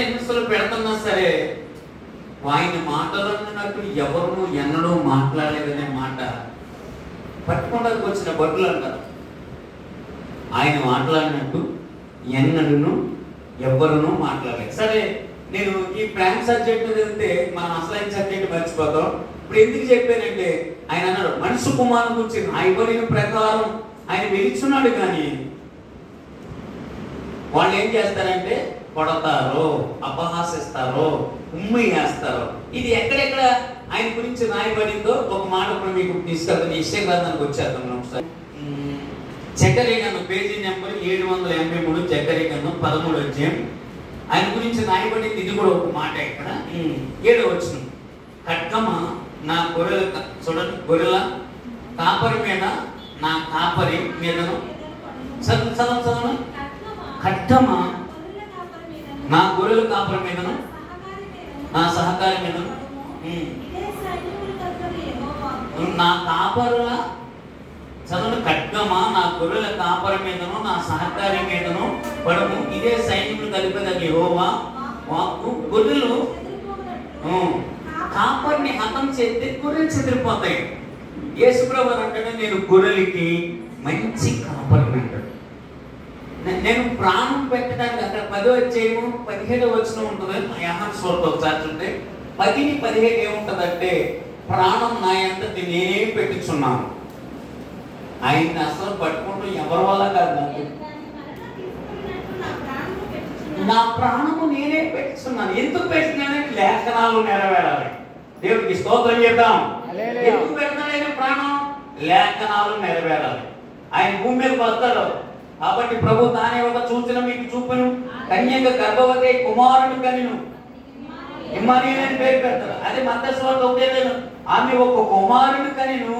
హింసలు పెడుతున్నా సరే ఆయన మాటలన్నట్టు ఎవరు ఎన్నడూ మాట్లాడలేదనే మాట పట్టుకోవడానికి వచ్చిన బడులు అంటారు. ఆయన మాట్లాడినట్టు ఎన్నడూ ఎవరునూ మాట్లాడలేదు. సరే, నేను ఈ ప్రాంక్ సబ్జెక్ట్ వెళ్తే మనం అసలైన సబ్జెక్ట్ మర్చిపోతాం. ఇప్పుడు ఎందుకు చెప్పానంటే ఆయన అన్నాడు మనుషు కుమారుని గురించి రాయబడిన ప్రకారం ఆయన వెలుచున్నాడు, కానీ వాళ్ళు ఏం చేస్తారంటే కొడతారో, అపహాసిస్తారో, ఉమ్మి వేస్తారో. ఇది ఎక్కడెక్కడ ఆయన గురించి రాయబడిందో ఒక మాట ఇప్పుడు మీకు తీసుకెళ్తాను. ఇష్ట గ్రంథానికి వచ్చేద్దాం ఒకసారి. జకరియా పేజీ నెంబర్ 783, జకరియా 13వ అధ్యాయం. ఆయన గురించి రాయబడింది ఇది కూడా ఒక మాట. ఇక్కడ 7వ వచనం, ఖడ్గమా నా గొర్రెల, చూడండి, గొర్రెల కాపరి మీద, నా కాపరి మీదను, చదువు ఖడ్గమా నా గొర్రెల కాపరి మీదను, నా సహకారి మీదను, నా కాపరుల, చదువు, ఖడ్గమా నా గొర్రెల కాపరి మీదను, నా సహకారి మీదను పడము, ఇదే సైన్యములు కలిపేది యెహోవా వాక్కు. గొర్రెలు కాపరిని హతం చేస్తే గొర్రెలు చెదిరిపోతాయి. యేసుప్రభువు అంటాడు నేను గొర్రెలకి మంచి కాపరిని అంటాడు. నేను ప్రాణం పెట్టడానికి అక్కడ 10వ అధ్యాయము 17వ వచనం ఉంటుంది. యోహాను సువార్త ఒకసారి చూస్తే 10:17 ఏముంటుందంటే ప్రాణం నా అంతటి నేనే పెట్టుచున్నాను. ఆయన్ని అసలు పట్టుకుంటూ ఎవరి వల్ల కాదు, నా ప్రాణము నేనే పెట్టుచున్నాను. ఎందుకు పెట్టుకున్నానంటే లేఖనాలు నెరవేరాలి. దేవుడికి స్తోత్రం చేద్దాం. ఎందుకు పెడతాడైన ప్రాణం? లేఖనాలు నెరవేరాలి. ఆయన భూమి మీద వస్తాడు కాబట్టి ప్రభు తానే ఒక సూచన మీకు చూపును, కన్యక గర్భవతి కుమారుడు కనిను, ఇమ్మానుయేలు అని పేరు పెడతారు. అదే మత్తయి సువార్త 1:5, ఆమె ఒక కుమారుడు కనిను,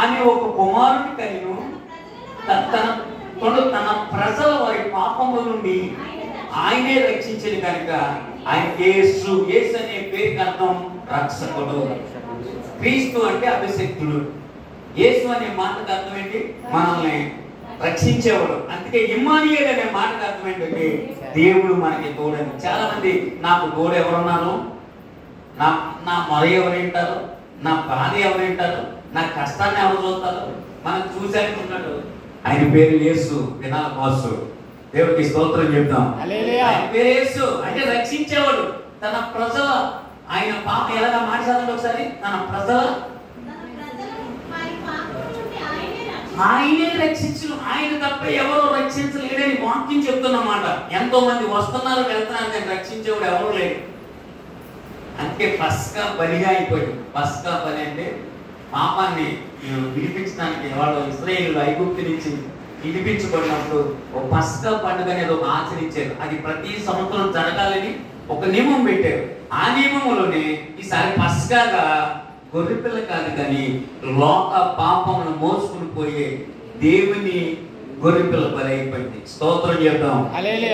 ఆమె ఒక కుమారుడు కనిను, తన ప్రజల వారి పాపముల నుండి ఆయనే రక్షించేది కనుక ఆయన యేసు. యేసు అనే పేరుకి అర్థం రక్షకుడు. క్రీస్తు అంటే అభిషిక్తుడు. యేసు అనే మాటకు అర్థం ఏంటి? మనల్ని రక్షించేవాడు. అందుకే ఇమ్మానుయేలు అనే మాటకు అర్థం ఏంటంటే దేవుడు మనకి తోడని. చాలా మంది నాకు తోడు ఎవరున్నారు, నా మొర ఎవరు వింటారు, నా బాధ ఎవరు వింటారు, నా కష్టాన్ని ఎవరు చూస్తారు, మనం చూసానుకున్నాడు. ఆయన పేరు యేసు, వినాల బాసు. దేవుడికి స్తోత్రం చెప్తాం. ఆయన పేరు యేసు అంటే రక్షించేవాడు. తన ప్రజల, ఆయన పాప ఎలాగా మాట్లాడండి ఒకసారి, తన ప్రజల ఆయనే రక్షించు. ఆయన తప్ప ఎవరో రక్షించలేడని వాక్యం చెప్తున్నమాట. ఎంతో మంది వస్తున్నారు వెళ్తున్నారు, కానీ రక్షించేవాడు ఎవరు లేడు. అందుకే పస్కా బలిగా అయిపోయింది. పస్కా బలి అంటే పాపాన్ని విడిపించడానికి వాళ్ళు ఇశ్రాయేలు ఐగుప్తు నుంచి విడిపించబడినప్పుడు ఒక పస్కా పండుగ అనేది ఒక ఆచరించారు. అది ప్రతి సంవత్సరం జరగాలని ఒక నియమం పెట్టారు. ఆ నియమంలోనే ఈసారి పస్కాగా గొర్రెపిల్ల కాదు, కానీ లోక పాపమును మోసుకుని పోయే దేవుని గొర్రెపిల్ల బలి అయిపోయింది. స్తోత్రం చెప్తాం.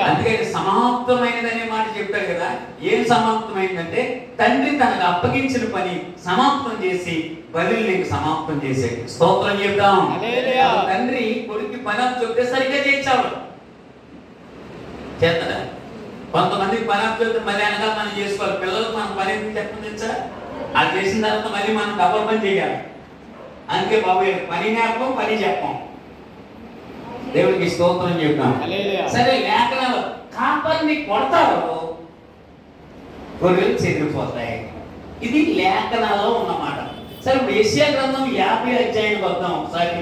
అందుకే సమాప్తమైనదనే మాట చెప్పారు కదా. ఏం సమాప్తమైందంటే తండ్రి తనకు అప్పగించిన పని సమాప్తం చేసి బలిని సమాప్తం చేసేది. స్తోత్రం చెప్తాం. తండ్రి కొడుకు పని అప్పు చెప్తే సరిగ్గా చేయించాడు. చేస్తారా? కొంతమందికి పని అప్పు చెప్తే మళ్ళీ అనగా మనం చేసుకోవాలి. పిల్లలకు మనం పని చెప్పండి, అది చేసిన తర్వాత మళ్ళీ మనం డబల్ పని చేయాలి. అందుకే బాబు పని నేర్పం, పని చెప్పం. దేవుడికి స్తోత్రం చెప్తాం. సరే, లేఖనాలు కాపరిని కొడతారు, గొర్రెలు చెదిరిపోతాయి. ఇది లేఖనాల్లో ఉన్నమాట. సరే, ఇప్పుడు యెషయా గ్రంథం 50 అధ్యాయానికి వద్దాం ఒకసారి.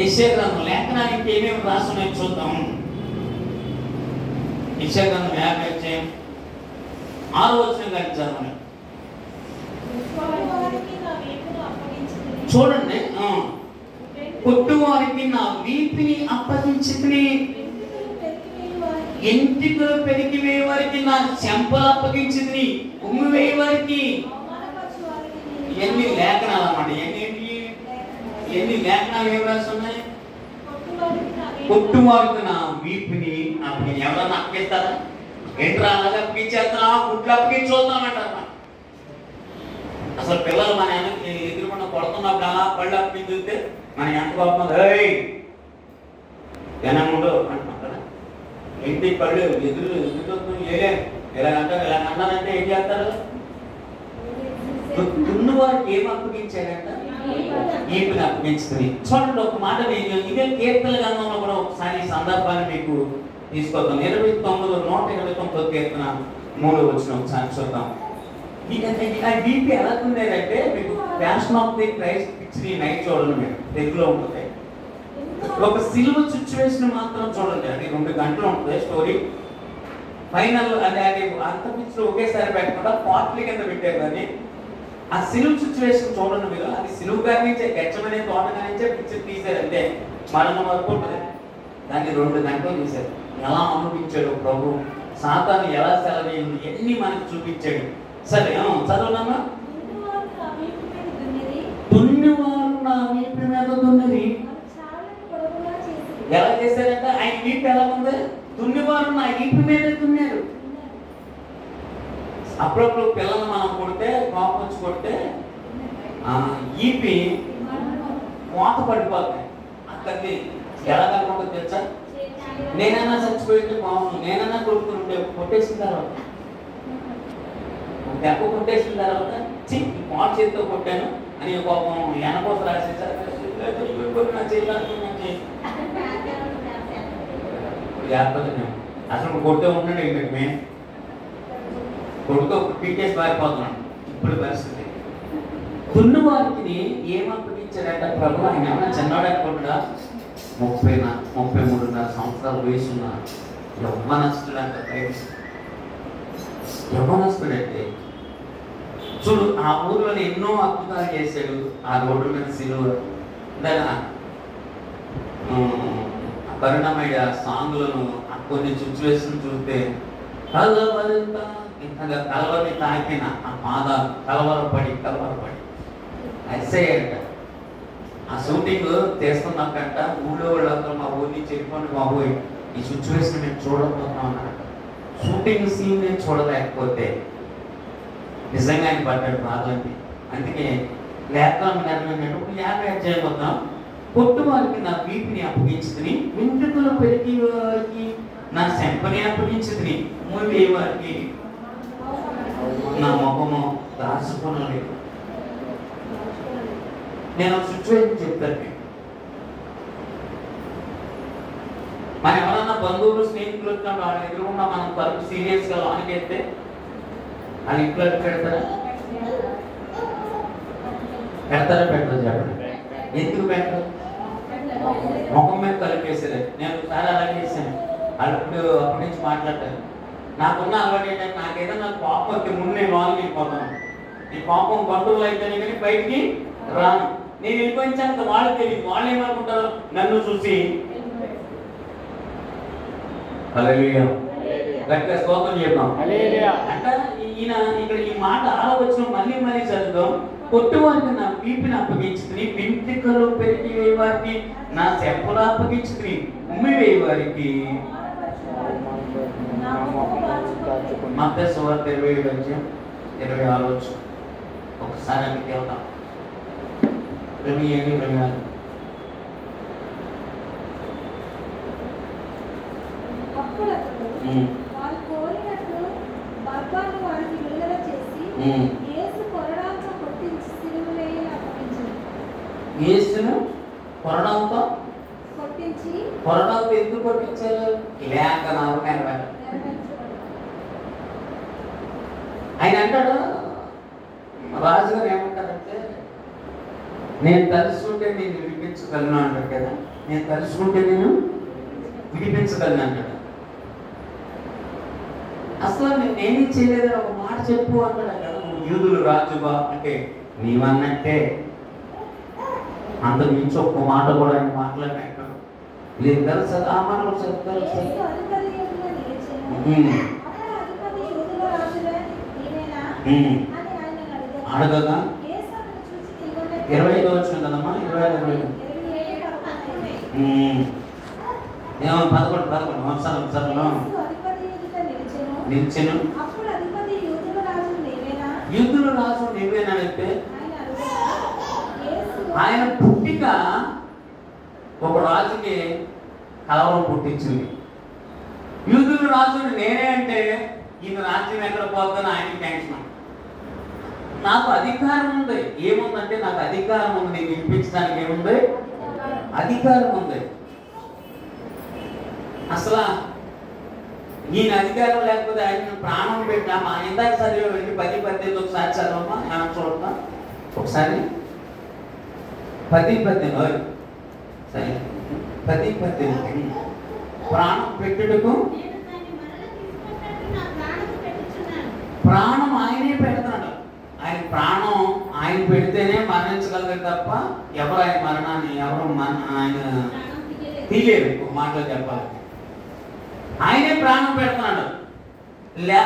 యెషయా గ్రంథం లేఖనానికి ఏమేమి రాస్తున్నాయో చూద్దాం. యెషయా గ్రంథం 50 అధ్యాయం 6వ వచనం కానీ చదవండి. చూడండి, కొట్టువారికి నా వీపిని అప్పగించి, ఎంటికలు పెరిగి వేయ వారికి నా చెంపలు అప్పగించింది, ఉమ్మి వేయ వారికి. ఎన్ని లేఖనాలు అన్నమాట. ఎన్ని లేఖనాలు ఏమి రాస్తున్నాయి? కొట్టువారికి నా వీపిని అప్పగించి. ఎవరన్నా అప్పగిస్తారా? ఏంట్రా అలాగే అప్పగించేస్తున్నా, గుడ్లు అప్పగించి చూద్దామంటారు. అసలు పిల్లలు మన ఎదురుకుండా కొడుతున్నప్పుడు అలా పళ్ళు అప్పగించి చూస్తే మన ఎంత కోపం, జనముడు అంటున్నాం కదా. ఏంటి కళ్ళు ఎదురు ఏలేను ఇలా అంటారు. ఇలా అన్నారంటే ఏం చేస్తారు? దున్నువారికి ఏం అప్పగించాడంట? ఈపుని అప్పగించుకుని. చూడండి ఒక మాట, నేను ఇదే కీర్తన గ్రంథంలో కూడా ఒకసారి ఈ సందర్భాన్ని మీకు తీసుకొద్దాం. 129 కీర్తన 3వ వచనం ఒకసారి చూద్దాం. బీపీ ఎలా తుందేదంటే మీకు fashion of the Christ picture ఈ నైట్ చూడండి, మీరు తెలుగులో ఉంటుంది. ఒక సిల్వ సిచ్యువేషన్ మాత్రం చూడండి, అది 2 గంటలు ఉంటుంది స్టోరీ. ఫైనల్ అది అంత పిక్చర్ ఒకేసారి పెట్టకుండా పార్ట్లీ కింద పెట్టారు. కానీ ఆ సిలువు సిచ్యువేషన్ చూడండి మీరు. అది సిలువు గారి నుంచే గచ్చమనే తోట నుంచే పిక్చర్ తీశారంటే మరణం వరకు ఉంటుంది. దాన్ని 2 గంటలు తీశారు. ఎలా అనుభవించాడు ప్రభు, సాతాను ఎలా సెలవేయండి, ఎన్ని మనకు చూపించాడు. సరే చదవనమ్మా. దున్నివారు నా వీపు మీద దున్నది. ఎలా చేశారంటే ఆయన వీపు ఎలా ఉంది? దున్నివారు నా వీపు మీద దున్నారు. అప్పుడప్పుడు పిల్లలు మనం కొడితే, కోపం వచ్చి కొడితే ఈపి కోత పడిపోతాయి. అక్కడికి ఎలా కనుక తెలుసా? నేనన్నా చచ్చిపోయింటే బాగుంది, నేనన్నా కొడుకుంటే కొట్టేసిన తర్వాత దెబ్బ కొట్టేసిన తర్వాత కోట చేతితో కొట్టాను అని కోపం ఎనకోస రాసేసారు. అసలు కొడుతూ ఉన్నాడు ఏంటంటే మేము కొడుతూ పీకేసి పారిపోతున్నాడు. ఇప్పుడు పరిస్థితి దున్నువారికి ఏమప్పగించాడంట ప్రభు? ఆయన ఏమన్నా చిన్నవాడనుకుంటా 33 సంవత్సరాల వయసున్న యవ్వనస్తుడంట. యవ్వనస్తుడంటే చూడు, ఆ ఊరిలో ఎన్నో అద్భుతాలు చేశాడు. ఆ రోడ్డు మీద సిలువ కరుణమయ్య సాంగ్లను కొన్ని సిచ్యువేషన్ చూస్తే కలవరి తాకిన ఆ పాదాలు కలవరపడి అరిసేయంట. ఆ షూటింగ్ చేస్తున్నాకంట ఊళ్ళో వాళ్ళందరూ మా ఊరిని చెప్పుకోండి బాబోయ్ ఈ సిచ్యువేషన్ మేము చూడబోతున్నాం అన్నమాట. షూటింగ్ సీన్ నేను చూడలేకపోతే నిజంగా ఆయన పడ్డాడు బాధండి. అందుకే లేఖనం నెరవేరినప్పుడు 50 అధ్యాయం వద్దాం. కొట్టు వారికి నా వీపిని అప్పగించుకుని, వెంట్రుకలు పెరిగి వారికి నా శంపని అప్పగించుకుని, ముందు వారికి నా ముఖము దాచుకోనలేదు. నేను సిచ్యువేషన్ చెప్తాను. మన ఎవరన్నా బంధువులు స్నేహితులు వచ్చినప్పుడు వాళ్ళ ఎదురుకుండా మనం తరపు సీరియస్గా లోనికెళ్తే వాళ్ళు ఇంట్లో పెడతారా పెట్టరు? చెప్పండి, ఎందుకు పెట్టరు? ముఖం మీద కలిపేసారు. నేను చాలా అలాగే చేశాను. అప్పుడు అప్పటి నుంచి మాట్లాడతాను. నాకున్న అలవాటు ఏంటంటే నాకు ఏదైనా కోపం వస్తే ముందు నేను లోనికి వెళ్ళిపోతాను. ఈ కోపం కంట్రోల్ అయితేనే కానీ బయటికి రాను. నేను వెళ్ళిపోయించాక వాళ్ళకి తెలియదు. వాళ్ళు ఏమనుకుంటారు నన్ను చూసి? హల్లెలూయా, గట్టిగా స్తోత్రం చెప్తాం. అంటే ఈయన ఇక్కడ ఈ మాట ఆలోచన మళ్ళీ చదువుతాం. కొట్టువారికి నా వీపిని అప్పగించుకుని, వెంట్రుకలు పెరిగి వేయవారికి నా చెప్పులు అప్పగించుకుని, ఉమ్మి వేయవారికి మత్తయి సువార్త 27:26 ఒకసారి అక్కడికి వెళ్తాం. 27:26 యేసును కొరడాలతో ఎందుకు కొట్టించారు? లేఖనాలు నెరవేరాలి. ఆయన అంటాడు, రాజుగారు ఏమంటారంటే నేను తలుచుకుంటే నేను విడిపించగలను అంటాడు కదా. నేను తలుచుకుంటే నేను విడిపించగలను అంటాడు. అసలు నేనేమి చేయలేదని ఒక మాట చెప్పు అంటాడు కదా. యూదులు రాజుగా అంటే నీవన్నట్టే, అంతకు మించి ఒక్క మాట కూడా ఆయన మాట్లాడినట్టు లేదు కదా సార్. ఆ మాట కూడా చెప్తారు సార్. అడగగా 25 వచ్చిన కదమ్మా, 25 ఏమో 11 సంవత్సరాలు నిలిచెను. యూదుల రాజు నీవేనా అంటే ఆయన పుట్టిక ఒక రాజుకి కలవరం పుట్టించింది. యూదులు రాజుని నేనే అంటే ఈయన రాజ్యం ఎక్కడ పోతుందని ఆయనకి టెన్షన్. నాకు అధికారం ఉంది. ఏముందంటే నాకు అధికారం ఉంది, నేను వినిపించడానికి ఏముంది? అధికారం ఉంది. అసలు ఈయన అధికారం లేకపోతే ఆయన ప్రాణం పెట్టామా? ఇందాక చదివేవండి 10-18 ఒకసారి చదవమ్మా, మనం చూడతాం ఒకసారి. 10-18 సరే 10-18 ప్రాణం పెట్టుటకు ప్రాణం ఆయనే పెడతాడు. ఆయన ప్రాణం ఆయన పెడితేనే మరణించగలరు తప్ప ఎవరు ఆయన మరణాన్ని ఆయన తీయలేరు. ఒక మాటలో చెప్పాలి, ఆయనే ప్రాణం పెడుతున్నాడు.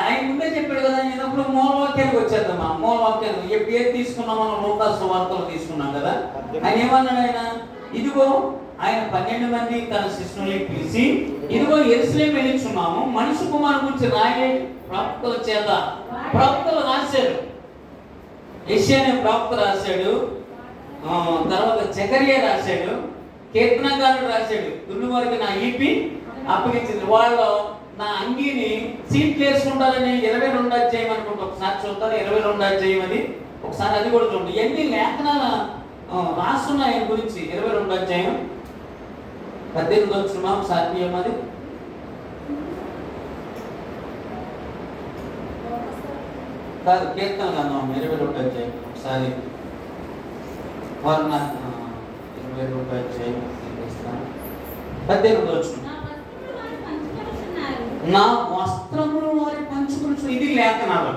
ఆయన ముందే చెప్పాడు కదా. నేనప్పుడు మూలవాక్యానికి వచ్చేద్దామా? మూలవాక్యానికి ఏది తీసుకున్నాం మనం? లోకాసు వార్తలు తీసుకున్నాం కదా. ఆయన ఏమన్నాడు? ఆయన ఇదిగో ఆయన 12 మంది తన శిష్యుల్ని పిలిచి, ఇదిగో యెరూషలేము వెళ్ళుచున్నాము, మనుష్య కుమారుని గురించి రాయే ప్రవక్తల చేత. ప్రవక్తలు రాశాడు, యెషయా అనే ప్రవక్త రాశాడు, తర్వాత జకరియా రాశాడు, కీర్తనకారుడు రాశాడు. దున్నువారికి నా ఈపి అప్పగించింది. వాళ్ళు నా అంగీని సీట్లు వేసుకుంటారని 22 అధ్యాయం అనుకుంటా. ఒకసారి చూస్తారు 22 అధ్యాయం అది. ఒకసారి అది కూడా చూడండి. ఎన్ని లేఖనాలు రాస్తున్నాయి ఆయన గురించి. 22 అధ్యాయం 18 వచ్చిన ఒకసారి తీయమది. కాదు, కీర్తన కన్నాం 22 అధ్యాయం ఒకసారి. 22 అధ్యాయం 18 వచ్చిన. నా వస్త్రములు వారి పంచుకుని. ఇది లేఖనాలు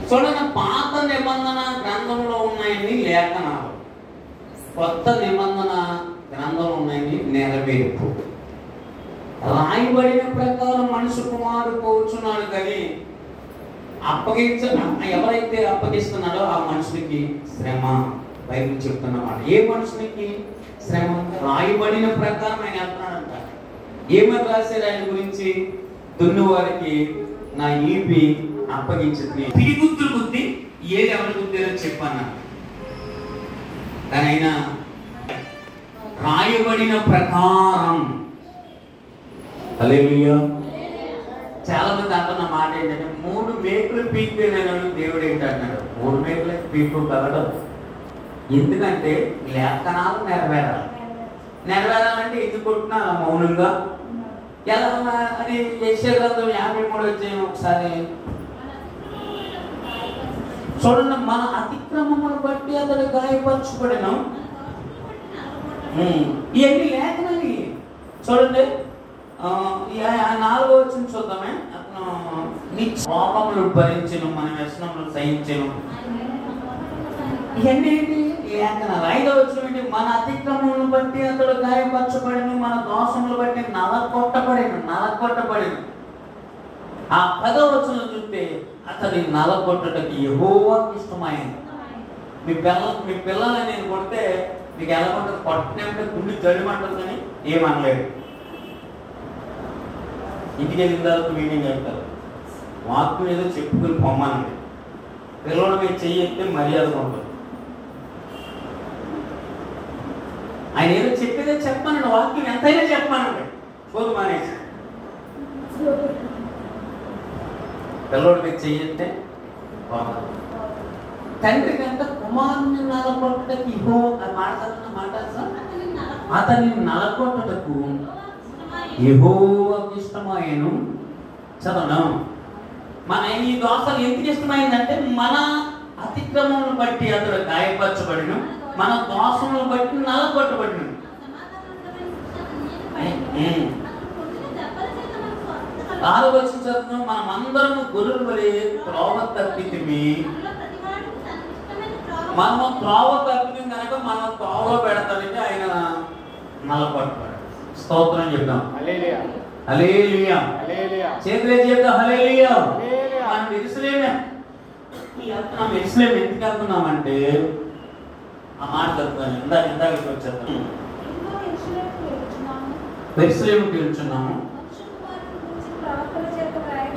చూడండి. పాత నిబంధన గ్రంథంలో ఉన్నాయని లేఖనాలు, కొత్త నిబంధన గ్రంథంలో ఉన్నాయని నెరవేర్పు. రాయబడిన ప్రకారం మనుషు కుమారుడు పోచున్నాడు కానీ ఎవరైతే అప్పగిస్తున్నాడో ఆ మనుషునికి శ్రమ. బైబిల్ చెప్తున్నమాట. ఏ మనుషునికి శ్రమ? రాయబడిన ప్రకారం ఆయన వెళ్తున్నాడంట. ఏమని రాశారు ఆయన గురించి? దున్నువారికి నా ఈపి అప్పగించింది. పిడిగుద్దులు బుద్ధి ఏది ఎవరి బుద్ధిలో చెప్పాను. కానీ ఆయన రాయబడిన ప్రకారం. హల్లెలూయా. చాలా మంది అంటున్న మాట ఏంటంటే 3 మేకులు పీకిపోయినాడు దేవుడు ఏంటన్నాడు. 3 మేకులు పీకు కలడం. ఎందుకంటే లేఖనాలు నెరవేరాలి. నెరవేరాలంటే ఎందుకు కొట్టినా మౌనంగా ఎలా అని యెషయా గ్రంథం 53 అధ్యాయం ఒకసారి చూడండి. మన అతిక్రమమును బట్టి అతడు గాయపరచబడెను. ఇవన్నీ లేఖనాలు చూడండి. 4వ వచనం చూద్దామే. నీ పాపములు భరించెను, మన వ్యసనములు సహించెను. ఇవన్నీ ఏంటి? లేఖనాలు. 5వ వచనం ఏంటి? మన అతిక్రమములను బట్టి అతడు గాయపరచబడెను, మన దోషములు బట్టి నలగొట్టబడెను. ఆ 10వ వచనం చూస్తే అతడి నలగొట్టడానికి యెహోవాకు ఇష్టమైంది. మీ పిల్లల్ని నేను కొడితే మీకు ఎలా ఉంటుంది? కొట్టినంటే గుండె జడిమంటుంది కానీ ఏమనలేదు. ఇంటికి వెళ్ళిన తర్వాత మీటింగ్ వెళ్తారు. వాక్యం ఏదో చెప్పుకుని పొమ్మనండి. పిల్లల మీద చెయ్యితే మర్యాద ఉంటుంది. ఆయన ఏదో చెప్పేదే చెప్పానండి. వాక్యం ఎంతైనా చెప్పానండి. పోదు మానేసి పిల్లల మీద చెయ్యితే తండ్రి కంట కుమారుని నలగొట్టడానికి ఇహో అని మాట అతన్ని నలగొట్టటకు యెహోవాకు ఇష్టమాయెను. చదవడం. మన ఈ దోషాలు ఎందుకు ఇష్టమైందంటే మన అతిక్రమములను బట్టి అతడు గాయపరచబడిను, మన దోషములను బట్టి నలగొట్టబడిను. ఆలోచించడం. మనమందరము గొర్రెల వలె త్రోవ తప్పితిమి. మనము త్రోవ తప్పితిమి కనుక మనం త్రోవ పెడతానికి ఆయన నలగొట్టబడి. స్తోత్రం చెప్తాం. హల్లెలూయా, హల్లెలూయా, హల్లెలూయా. చేతులే చెప్తాం హల్లెలూయా. మనం యెరూషలేము ఎందుకు వెళ్తున్నామంటే ఆ మాట చెప్తాను. ఇందాక వచ్చేస్తాను. యెరూషలేముకి వెళ్తున్నాము.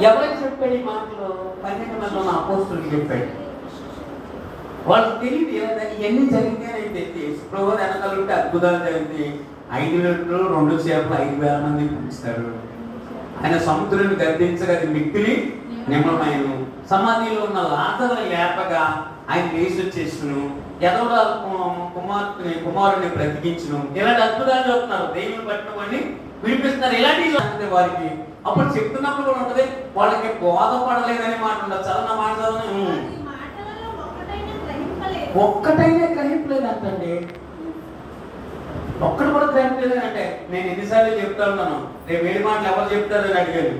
ఎవరికి చెప్పాడు ఈ మాటలు? 12 మంది అపోస్తలులకు చెప్పాడు. వాళ్ళకి తెలియదు ఇవన్నీ జరిగితేనే తెచ్చి యేసుప్రభు వెనకాలంటే అద్భుతాలు జరిగితే 5 గంటలు 2 చేపలు 5,000 మందిని పిలుస్తారు. ఆయన సముద్రాన్ని గద్దించగా అది మిక్కిలి నిమ్మమైన సమాధిలో ఉన్న లాజరుని లేపగా ఆయన లేచి వచ్చేసును, ఎదవల కుమారుని బ్రతికించును. ఇలాంటి అద్భుతాలు చెప్తున్నారు. దేవుని పట్టిన వాడిని వినిపిస్తున్నారు. ఇలాంటి వారికి అప్పుడు చెప్తున్నప్పుడు కూడా ఉంటుంది, వాళ్ళకి బోధపడలేదనే మాట ఉండదు. చదవన మాట చదవని ఒక్కటైనా గ్రహింపలేదు అంటండి. ఒక్కటి కూడా గ్రహింపలేదు అంటే నేను ఎన్నిసార్లు చెప్తా ఉన్నాను, రేపు 7 మాటలు ఎవరు చెప్తారు అని అడిగాను.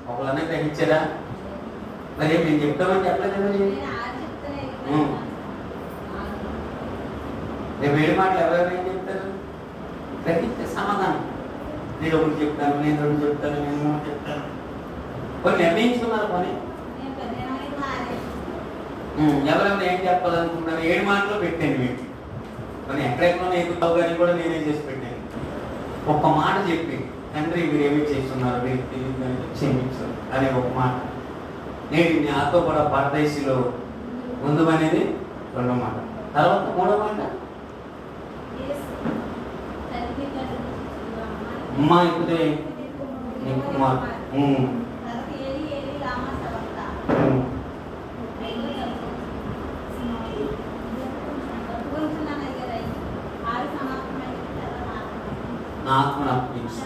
ఒకళ్ళనే గ్రహించారా? మరి మేము చెప్తామని చెప్పలేదు. రేపు 7 మాటలు ఎవరెవరు ఏం చెప్తారు? గ్రహిస్తే సమాధానం. నేను ఒకటి చెప్తాను, నేను 2 చెప్తాను, నేను 3 చెప్తాను. కొన్ని నిర్ణయించుకున్నారు. పని ఎవరెవరు ఏం చెప్పాలనుకున్నారు? 7 మాటలు పెట్టాను మీకు. కానీ ఎక్కడెక్కడ ఎక్కుతావు కానీ కూడా నేనే చేసి పెట్టాను. ఒక్క మాట చెప్పి, తండ్రి మీరు ఏమి చేస్తున్నారు, మీరు తెలియదు క్షమించు అనే ఒక మాట. నేను నాతో కూడా పరదేశిలో ముందు అనేది 2వ మాట. తర్వాత 3వ మాట, అమ్మా ఇప్పుడే నీ కుమార్ ఆత్మను అప్పగించు.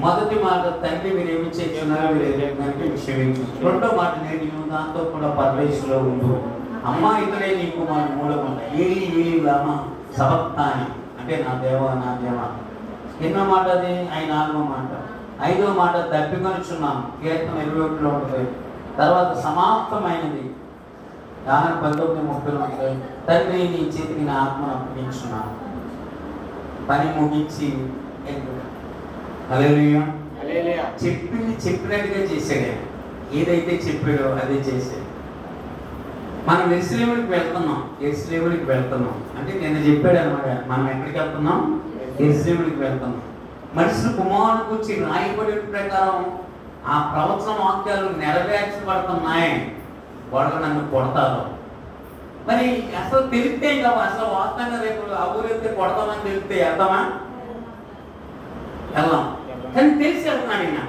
మొదటి మాట, తండ్రి మీరు ఏమి చేస్తున్నారో మీరు ఎదురేదానికి క్షమించు. 2వ మాట, నేను నాతో కూడా పరదేశంలో ఉండు. అమ్మా ఇతడే నీ కుమారుడు. 3వ మాట, ఏలి లామా సబక్తాని అంటే నా దేవ నా దేవ. ఎన్నో మాట అది? 4వ మాట. 5వ మాట, దప్పికొనిచున్నాం. కీర్తన 21లో ఉంటుంది. తర్వాత సమాప్తమైనది. యోహాను 19:30 ఉంటుంది. తండ్రి నీ చేతికి నా ఆత్మను అప్పగించున్నాను. పని ముగించి హల్లెలూయా చెప్పింది చెప్పినట్టుగా చేశాడు. ఏదైతే చెప్పాడో అదే చేశాడు. మనం యెరూషలేముకి వెళ్తున్నాం అంటే నేను చెప్పాడు అనమాట. మనం ఎక్కడికి వెళ్తున్నాం? యెరూషలేముకి వెళ్తున్నాం. మనుషులు కుమారుడు గురించి రాయబడిన ప్రకారం ఆ ప్రవచన వాక్యాలు నెరవేర్చబడుతున్నాయి. వాళ్ళు నన్ను కొడతారు. మరి అసలు తెలిస్తే ఇంకా అసలు వాస్తవంగా రేపు ఆ ఊరెళ్తే కొడతామని తెలిస్తే వెళ్తామా? వెళ్ళాం. కానీ తెలిసి వెళ్తున్నాడు. ఈయన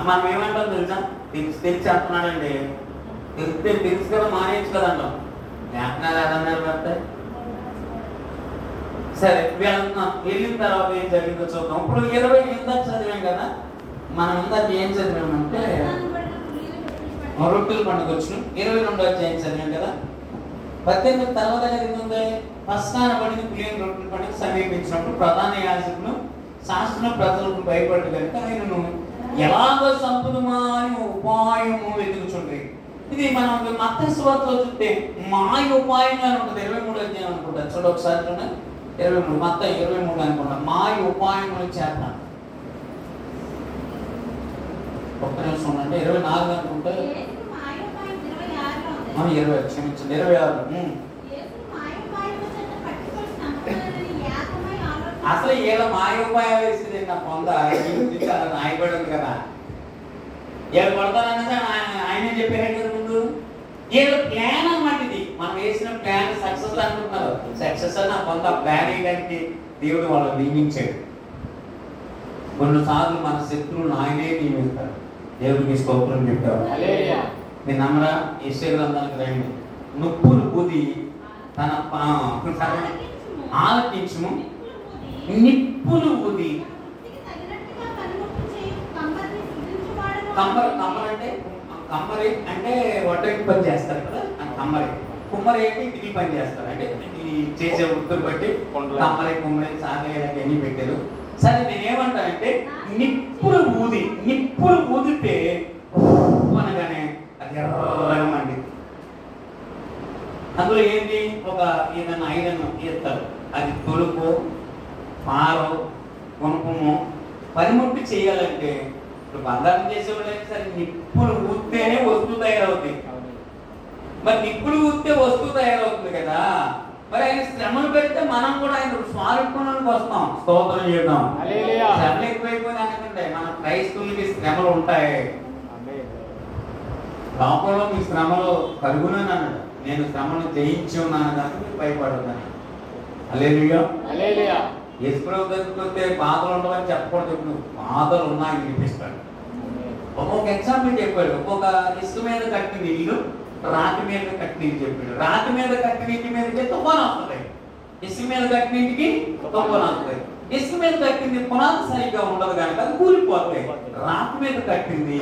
మనం ఏమంటాం తెలుసా? తెలిసి వెళ్తున్నాడండి. తెలుసు కదా, మానేయచ్చు కదా అంటాం. లేకపోతే ఏదన్నారు పెడతాయి. సరే వెళ్తున్నాం. వెళ్ళిన తర్వాత ఏం జరిగిందో చూద్దాం. ఇప్పుడు 20 ఇందాక చదివాం కదా. మనం ఇందాక ఏం చదివామంటే రొట్టెల పండుగ వచ్చిన 22వ అధ్యాయం చదివాం కదా. 18 తర్వాత జరిగింది పస్కాన పండుగ పులియని రొట్టెల పండుగ సమీపించినప్పుడు ప్రధాన యాజకులు శాస్త్రం ప్రజలకు భయపడ్డ కనుక ఆయనను ఎలాగో సంపుదమా అని ఉపాయము వెతుకుచుండ్రి. ఇది మనం మత్తయి సువార్తలో చూస్తే మాయ ఉపాయంగా ఉంటుంది. 23వ అధ్యాయం అనుకుంటా. చూడ ఒకసారి చూడండి. 23 మత్తయి 23 అనుకుంటా. మాయ ఉపాయములు చేద్దాం. ఒక్క నిమిషం ఉండండి. 24 అనుకుంటే 20 క్షమించండి 26. అసలు ఏదో మాయోపాయాలు వేసింది నా పొంద నాయపడి ఉంది కదా. ఏడు కొడతానన్నది ఆయనే చెప్పారు కదా ముందు. ఏదో ప్లాన్ అన్నమాట. ఇది మనం వేసిన ప్లాన్ సక్సెస్ అనుకుంటున్నారు. సక్సెస్ అని నా పొంద ప్లాన్ వేయడానికి దేవుడు వాళ్ళు నియమించాడు. కొన్నిసార్లు మన శత్రువులు ఆయనే నియమిస్తారు. దేవుడికి స్తోత్రం చెప్పారు. నేను నమ్మరా? యెషయా గ్రంథానికి రండి. నొప్పులు బుది తన ఆలకించుము, నిప్పులు ఊది. కమ్మరి అంటే వడ్రంగి పని చేస్తారు కదా. కుమ్మరి అంటే ఇడ్లీ పని చేస్తారు. అంటే ఈ చేసే వృత్తులు బట్టి కుమ్మరి సాగే అన్ని పెట్టారు. సరే నేనేమంటానంటే నిప్పులు ఊదితే అనగానే అది ఎర్రమండి. అందులో ఏంటి? ఒక ఏదైనా ఐరన్ ఎత్తారు. అది తొలుపు పారో కొనుక్కుము పనిముట్టు చేయాలంటే ఇప్పుడు బంగారం చేసేవాళ్ళు సరే నిప్పులు ఊస్తేనే వస్తువు తయారవుతాయి. మరి నిప్పులు ఊస్తే వస్తువు తయారవుతుంది కదా. మరి ఆయన శ్రమలు పెడితే మనం కూడా ఆయన స్వారూప్యానికి వస్తాం. స్తోత్రం చేద్దాం. శ్రమలు ఎక్కువైపోయి అనుకుంటే మన క్రైస్తవులకి శ్రమలు ఉంటాయి. లోపంలో మీ శ్రమలు కలుగునని అన్నాడు. నేను శ్రమను జయించి ఉన్నాను కనుక మీరు భయపడతాను. హల్లెలూయా. హల్లెలూయా. యేసుప్రభు దగ్గరికి వస్తే బాధలు ఉండవని చెప్పకూడదు. ఇప్పుడు బాధలు ఉన్నాయని వినిపిస్తాడు. ఒక్కొక్క ఎగ్జాంపుల్ చెప్పాడు. ఒక్కొక్క ఇసుక మీద కట్టిన ఇల్లు, రాతి మీద కట్టిన ఇల్లు చెప్పాడు. రాతి మీద కట్టిన ఇంటి మీదకి తుఫాను వస్తుంది, ఇసుక మీద కట్టిన ఇంటికి తుఫాను వస్తుంది. ఇసుక మీద కట్టింది పునాది సరిగ్గా ఉండదు కనుక అది కూలిపోతాయి. రాతి మీద కట్టింది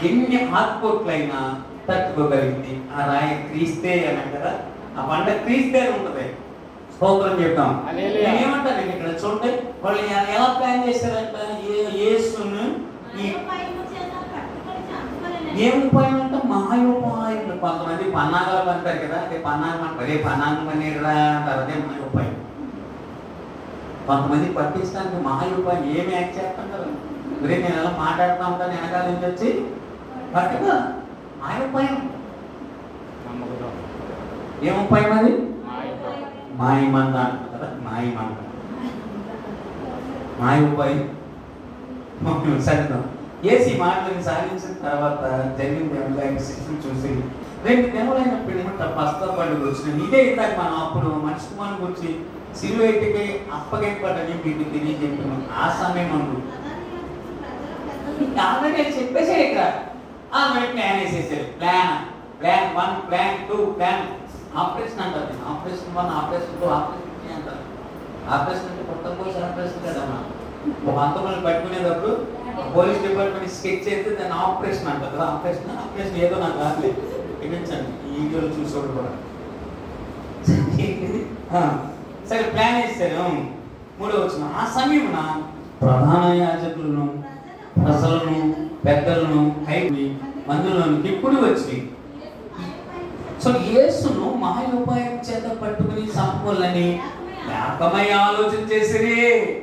ఎన్ని హార్ట్పోట్లైనా తట్టుకోగలిగింది. ఆ రాయి క్రీస్తే అని కదా, ఆ పంట క్రీస్తే ఉంటుంది. స్తోత్రం చెప్తాం. ఏమంటారు ఇక్కడ చూడండి, వాళ్ళు ఎలా ప్లాన్ చేశారంట యేసును. ఏం ఉపాయం అంటే మహాయోపాయం. కొంతమంది పన్నాగాలు అంటారు కదా, అదే పన్నాగం అంటే పన్నాగం పనేరా అంటారు, అదే మహాయోపాయం. కొంతమంది పట్టించడానికి మహాయోపాయం ఏమి యాక్ట్ చేస్తుంటారు. మరి నేను ఎలా మాట్లాడుతూ ఉంటాను, వెనకాల నుంచి వచ్చి పట్టుగా మహాయోపాయం. ఏం ఉపాయం అది? మాయమంత అంటారు కదా, మాయమంత మాయోపాయం. సరిద్దాం. ఏసీ మాటలను సాధించిన తర్వాత జరిగింది ఏమిటో శిక్షణ చూసి 2 నెలలైన పిల్లలు పస్తా పండుగ వచ్చిన ఇదే ఇందాక మనం అప్పుడు మనిషి కుమారుని గురించి సిలువైటికి అప్పగింపడని మీకు తెలియజెప్పాను. ఆ సమయం ఆల్రెడీ చెప్పేసాడు ఇక్కడ. ఆల్రెడీ ప్లాన్ వేసేసాడు. ప్లాన్ 1, ప్లాన్ 2, ప్లాన్ ఆపరేషన్ అంటారు. ఆపరేషన్ 1, ఆపరేషన్ 2, ఆపరేషన్ 3 అంటారు. ఆపరేషన్ అంటే కొత్త పోలీస్ ఆపరేషన్ కదమ్మా. ఒక అంతమంది పట్టుకునేటప్పుడు పోలీస్ డిపార్ట్మెంట్ స్కెచ్ చేస్తే దాన్ని ఆపరేషన్ అంటారు. ఆపరేషన్ ఏదో నాకు రాలేదు, వినించండి ఈ వీడియోలో చూసేవాడు కూడా. సరే ప్లాన్ వేస్తారు. 3వ వచనం, ఆ సమయమున ప్రధాన యాజకులను ప్రజలను పెద్దలను కైని మందులను ఇప్పుడు వచ్చి సో యేసును మహాయోపాయం చేత పట్టుకుని సంపూలని ఏకమై ఆలోచన చేసిరి.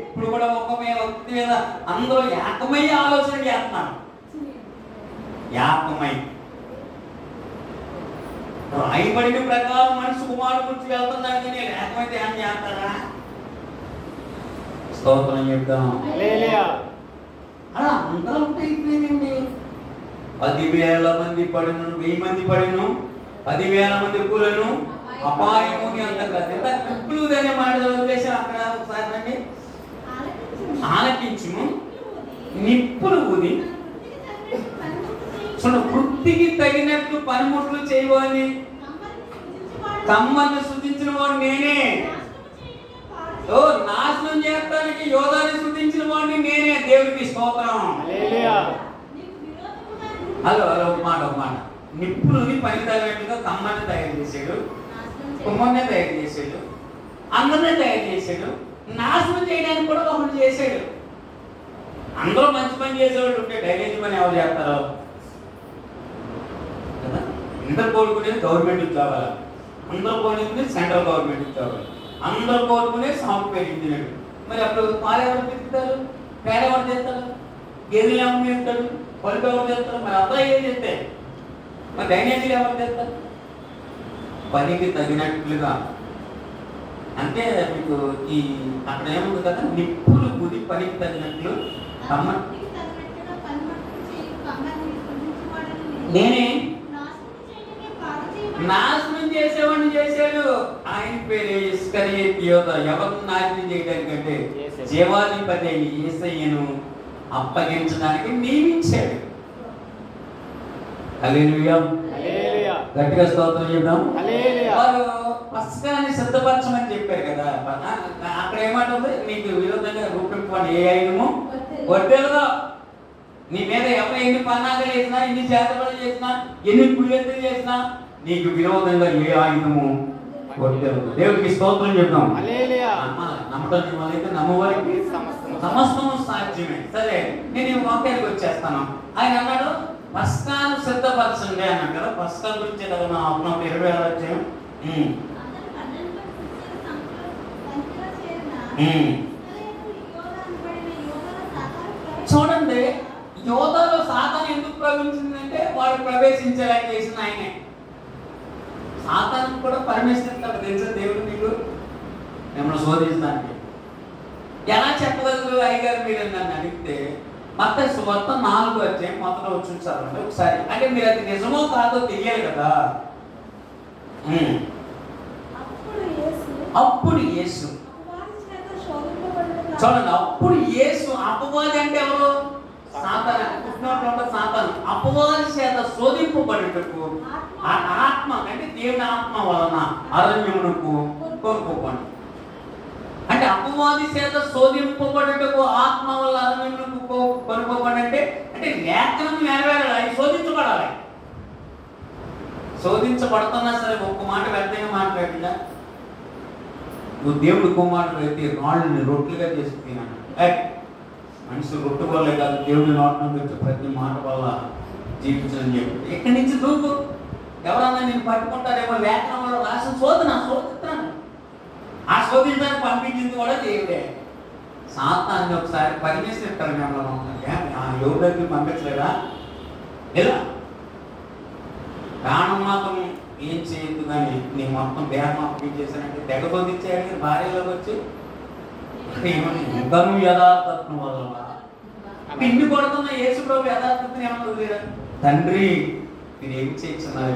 ఇప్పుడు కూడా వ్యక్తి మీద అందరూ ఏకమై ఆలోచన చేస్తున్నాను. ఏకమై రాయబడిన ప్రకారం మనిషి కుమారుడు గురించి వెళ్తున్నాడు కానీ ఏకమైతే ఏం చేస్తారా? స్తోత్రం చెప్తాం. అలా అందరూ అయిపోయిందండి. 10,000 మంది పడిను, 1000 మంది పడిను, 10,000 మంది కూలను అపాయము అంటారు. మాట వదిలేసి అక్కడ ఒకసారి ఆలకించుము, నిప్పులు ఊది వృత్తికి తగినట్లు పనిముట్లు చేయబోని కమ్మను సృజించిన వాడు నేనే. నాశనం చేయడానికి యోధాన్ని సృజించిన వాడిని నేనే. దేవుడికి స్తోత్రం. హలో ఒక మాట. నిప్పులుని పని తగినట్టుగా కమ్మని తయారు చేశాడు, కుమ్మనే తయారు చేశాడు, అందరినీ తయారు చేశాడు, నాశనం చేయడానికి కూడా ఒకటి చేశాడు. అందరూ మంచి పని చేసేవాళ్ళు ఉంటే డైలీ పని ఎవరు చేస్తారో కదా. అందరు కోరుకునేది గవర్నమెంట్ ఉద్యోగాలు, అందరూ కోరుకునేది సెంట్రల్ గవర్నమెంట్ ఉద్యోగాలు, అందరూ కోరుకునేది సాఫ్ట్వేర్ ఇంజనీర్. మరి అప్పుడు పాలు ఎవరు పెరుగుతారు, పేడ ఎవరు చేస్తారు, గేదెలు ఎవరు చేస్తారు, పలుపు ఎవరు చేస్తారు, మరి అబ్బాయి ఏం చేస్తే మరి డైనేజీలు ఎవరు చేస్తారు? పనికి తగినట్లుగా. అంటే మీకు ఈ అక్కడ ఏముంది కదా, నిప్పులు గుది పనికి తగినట్లు నేనే నాశనం చేసేవాడిని చేశాడు. ఆయన పేరు ఇస్కరియోతు యోధ. ఎవరిని నాశనం చేయడానికంటే జీవాధిపతి యేసయ్యను అప్పగించడానికి నియమించాడు. హల్లెలూయా. గట్టిగా స్తోత్రం చెప్దాం. వారు పస్కాని సిద్ధపరచమని చెప్పారు కదా. అక్కడ ఏమంటుంది, నీకు విరోధంగా రూపింపని ఏ ఆయుధము వడ్డేలుగా నీ మీద ఎవరు ఎన్ని పన్నాగలు చేసినా, ఎన్ని చేతబడులు చేసినా, ఎన్ని కుళ్ళెత్తులు చేసినా నీకు విరోధంగా ఏ ఆయుధము వడ్డేలు. దేవుడికి స్తోత్రం చెప్దాం. నమ్మటం వాళ్ళైతే నమ్మవారికి సమస్తము సాధ్యమే. సరే నేను వాక్యానికి వచ్చేస్తాను. ఆయన అన్నాడు పస్కాను సిద్ధపరచండి అన్నాడు కదా. పస్కా గురించి 20 అధ్యాయం. చూడండి, యోధాలో సాతాను ఎందుకు ప్రవేశించిందంటే వాడు ప్రవేశించేలా చేసిన ఆయనే. సాతాను కూడా పరమేశ్వరుడు తెలుసా దేవుడు మీకు మిమ్మల్ని శోధించడానికి. ఎలా చెప్పగలరు అయ్యగారు మీరు నన్ను అడిగితే మత్తయి సువార్త 4వ అధ్యాయం మొదట చూసారంటే ఒకసారి. అంటే మీరు అది నిజమో కాదో తెలియాలి కదా. అప్పుడు యేసు చూడండి, అప్పుడు యేసు అపవాది అంటే ఎవరు? సాతాను. పుట్టినటువంటి సాతాను అపవాది చేత శోధింపబడుటకు ఆ ఆత్మ అంటే దేవుని ఆత్మ వలన అరణ్యమునకు కొనుక్కోపండి. అంటే అపవాది చేత శోధింపబడుటకు ఆత్మ వల్ల అరణ్యమునకు కొనుక్కోపండి అంటే లేఖనం నెరవేరాలి, అది శోధించబడాలి. శోధించబడుతున్నా సరే ఒక్క మాట వ్యర్థంగా మాట్లాడినా, నువ్వు దేవుడు కుమారుడు అయితే రాళ్ళని రొట్టెలుగా చేసి తినాను. మనుషులు రొట్టె వల్లే కాదు, దేవుడి నోటి నుండి వచ్చే ప్రతి మాట వల్ల జీవించని చెప్పి ఎక్కడి నుంచి దూకు. ఎవరన్నా నేను పట్టుకుంటారేమో, లేఖనంలో రాసిన శోధిస్తాను. ఆ శోధించడానికి పంపించింది కూడా దేవుడే. సాతాన్ని ఒకసారి పరిగేసినట్టారు ఎవరి దగ్గర పంపించలేదా? ఎలా ప్రాణం మాత్రం ఏం చేయొద్దు, కానీ నీ మొత్తం దేహం అప్పించేసానంటే తెగ పొందించాడు భార్యలోకి వచ్చి. ఇంకను యథార్థత్వం వల్ల పిండి కొడుతున్న యేసు ప్రభు యథార్థతని ఏమన్నా తండ్రి మీరు ఏం చేస్తున్నారు?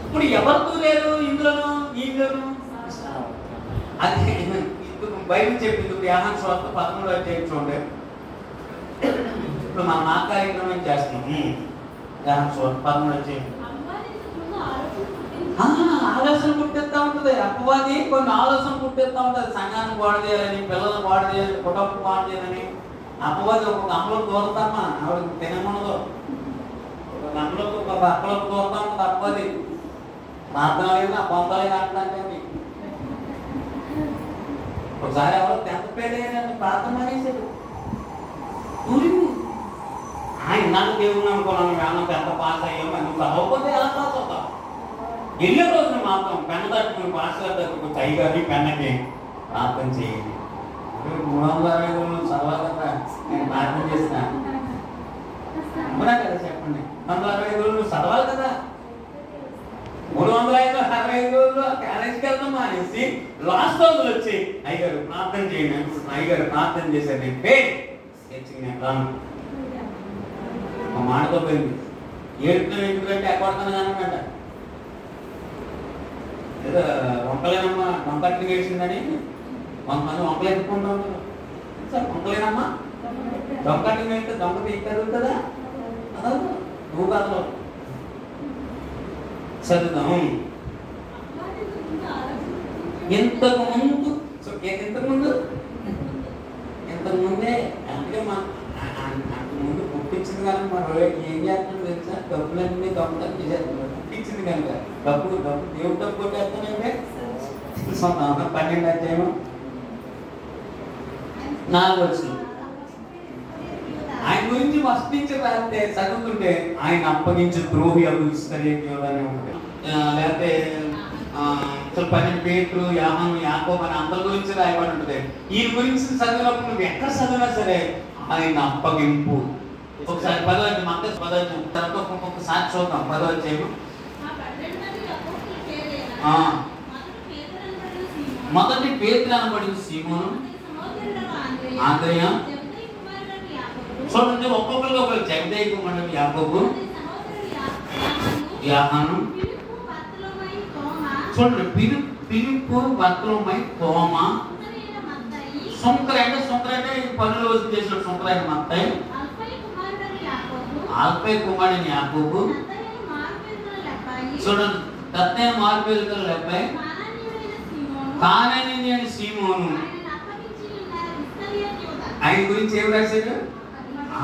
ఇప్పుడు ఎవరితో లేరు ఇందులోను ఈలోను. అది బైబిల్ చెప్పింది. ఇప్పుడు యోహాను సువార్త 13వ అధ్యాయం చూడండి. ఇప్పుడు మనం ఆ కార్యక్రమం చేస్తున్నాం. యోహాను సువార్త 13వ అధ్యాయం. ఆలోచన పుట్టిస్తా ఉంటుంది అపవాది. కొన్ని ఆలోచన పుట్టిస్తా ఉంటుంది. సంఘాన్ని పాడు చేయాలని, పిల్లలను పాడు చేయాలని, కుటుంబం పాడు చేయాలని. అపవాది ఒక అమ్మలో దూరతామా, ఆవిడకి తినమనదు. ఒక అమ్మలో ఒక అప్పలో దూరతా ఉంటుంది అపవాది. ప్రార్థన లేదు, ఆ పొందలేదు అంటానికి. ఒకసారి ఎవరో 10th ఫెయిల్ అయ్యారని ప్రార్థన అనేసాడు. ఆయన నాకు దేవుని అనుకున్నాను, వేళ 10th పాస్ అయ్యాము. నువ్వు చదవకపోతే ఎలా పాస్ అవుతావు? ఎన్నో రోజులు మాత్రం పెన్న తట్టుకుని పాస్టర్ దగ్గరకు కైగాని పెన్నకి ప్రార్థన చేయండి. 360 రోజులు చదవాలి కదా, నేను ప్రార్థన చేసిన అవునా కదా చెప్పండి. 365 రోజులు చదవాలి కదా. 365 రోజులు కాలేజీకి వెళ్తాం మానేసి లాస్ట్ రోజులు వచ్చి అయ్యగారు ప్రార్థన చేయండి. అయ్యగారు ప్రార్థన చేశారు, నేను నేను రాను. మా మాటతో పోయింది. ఏడుతున్నా ఎందుకంటే ఎక్కడతాను కానమాట. ఏదో వంకలేనమ్మా వంకట్లు వేసిందని కొంతమంది వంకలు ఎత్తుకుంటూ ఉంటారు. సార్ వంకలేనమ్మా దొంగట్లు వేస్తే దొంగ తీస్తారు కదా. అదా నువ్వు కథలో చదువుతాం. ఇంతకు ముందే అందుకే ముందు పుట్టించింది కానీ మనం ఏం చేస్తున్నాం తెలుసా? డబ్బులన్నీ దొంగతనం చేసేస్తున్నాం. పుట్టించింది కనుక డబ్బు దేవుడు డబ్బు కొట్టేస్తానంటే 12వ అధ్యాయం 4వ వచనం. ఆయన గురించి వస్తించి రాస్తే చదువుతుంటే ఆయన అప్పగించి ద్రోహి అభిస్తరేని ఉంటుంది. లేకపోతే 12 పేతురు, యోహాను, యాకోబు అని అందరి గురించి రాయబడి ఉంటుంది. ఈ గురించి చదివినప్పుడు నువ్వు ఎక్కడ చదివినా సరే ఆయన అప్పగింపు. ఒకసారి 10వ అధ్యాయం తర్వాత ఒక్కొక్కసారి చూద్దాం. 10వ అధ్యాయం మొదటి పేతురు అనబడిన సీమోను, ఆంద్రేయ, చూడండి ఒక్కొక్కరికి ఒకరు జబదేయి కుమారుడు యాకోబు, యోహాను, చూడండి ఫిలిప్పు, బర్తలోమై, తోమా, సుంకరైన పనులు రోజు చేసిన సుంకరైన మత్తయి, ఆల్ఫై కుమారుని యాకోబు, చూడండి తత్తయ్య మార్పేలు లెబ్బాయి, కానని సీమోను. ఆయన గురించి ఏం రాశారు?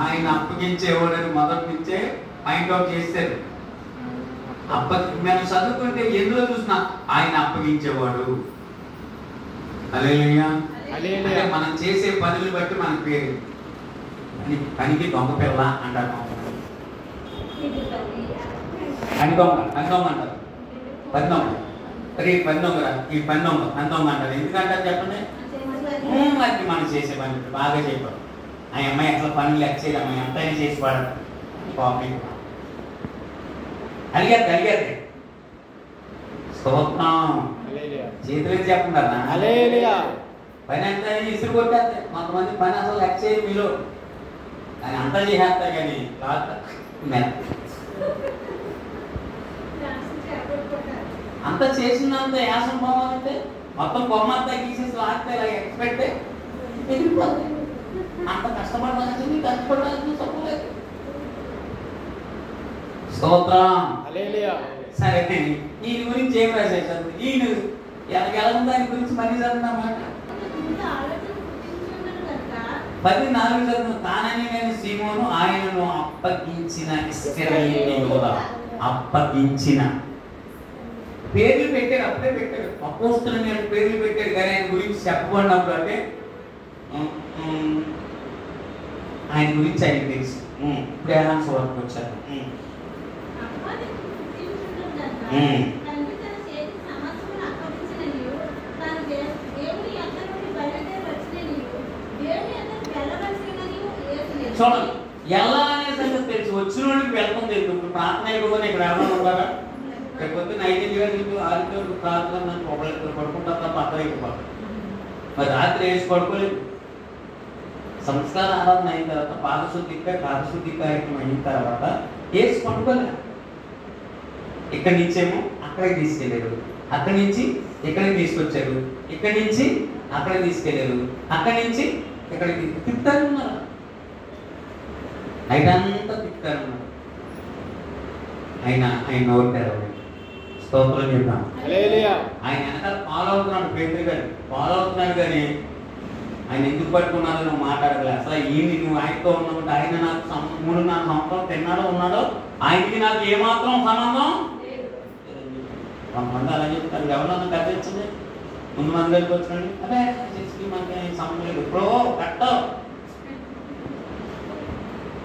ఆయన అప్పగించేవాడని మొదటి నుంచే పాయింట్ అవుట్ చేశారు. మేము చదువుకుంటే ఎందులో చూసినా ఆయన అప్పగించేవాడు. హల్లెలూయా. అంటే మనం చేసే పనులు బట్టి మన పేరు పనికి దొంగ పిల్ల అంటారు. అని దొంగ అంటారు. పని దొంగ ఈ పని దొంగ అంటారు. ఎందుకంటారు చెప్పండి? అది మనం చేసే పని బాగా చేయకూడదు. ఆ అమ్మాయి అట్లా పనులు లెక్క చేయదు, అమ్మాయి ఎంతైనా చేసి పడదు. కాపీ అలిగేది స్తోత్రం చేతులు చెప్పండి. పని అంతా ఇసురు కొట్టేస్తే కొంతమంది పని అసలు లెక్క చేయదు మీలో, అని అంతా చేసేస్తారు. కానీ అంత చేసినంత యాసం పోవాలంటే మొత్తం బొమ్మ అంతా గీసేసి లాగితే ఇలా ఎక్స్పెక్ట్ ఎగిరిపోతాయి. అంత కష్టపడాల్సింది కష్టపడాల్సింది తప్పలేదు. స్తోత్రం. సరే ఈయన గురించి ఏం రాసేసారు? ఈయన ఎలా ఉంది దాని గురించి మరీ చదువుతామాట 14 చదువు. తానని నేను సీమోను ఆయనను అప్పగించిన ఇశ్రాయేలు యోధ. అప్పగించిన పేర్లు పెట్టాడు, అప్పుడే పెట్టాడు. అపోస్తలుని అని పేర్లు పెట్టాడు, కానీ ఆయన గురించి చెప్పబడినప్పుడు అంటే ఆయన గురించి ఆయన తెలుసు. ప్రయాణ వరకు వచ్చారు. చూడండి, ఎలా అనే సంగతి తెలుసు. వచ్చిన వాడికి వెళ్ళడం తెలుసు. ఇప్పుడు ప్రార్థన అయిపోయి ఇక్కడ ఎవరైనా ఉంటారా? లేకపోతే 5 గంటలకు 6 గంటలకు ప్రార్థన ఒకళ్ళిద్దరు పడుకుంటారు తప్ప అక్కడ అయిపోతారు. మరి రాత్రి వేసి పడుకోలేదు. సంస్కార ఆరాధన అయిన తర్వాత పాదశుద్ధి కార్యక్రమం అయిన తర్వాత వేసి పడుకోలేదు. ఇక్కడి నుంచేమో అక్కడికి తీసుకెళ్ళారు, అక్కడి నుంచి ఇక్కడికి తీసుకొచ్చారు, ఇక్కడి నుంచి అక్కడికి తీసుకెళ్ళారు, అక్కడి నుంచి ఇక్కడికి తిప్పుతారున్నారు. నైట్ అంతా తిప్పుతారున్నారు. ఆయన నోటారు. స్తోత్రం చెప్తాం. ఆయన వెనకాల ఫాలో అవుతున్నాడు. పేదలు గారు ఫాలో అవుతున్నాడు, కానీ ఆయన ఎందుకు పట్టుకున్నారో నువ్వు మాట్లాడగల. అసలు ఈయన నువ్వు ఆయనతో ఉన్నప్పుడు ఆయన నాకు 3.5 సంవత్సరాలు తిన్నాడో ఉన్నాడో ఆయనకి నాకు ఏమాత్రం సంబంధం. కొంతమంది అలా చెప్తారు. ఎవరన్నా కట్టించండి ముందు మన దగ్గరికి వచ్చినండి, అదే మనకి సంబంధం లేదు. ఇప్పుడు కట్టవు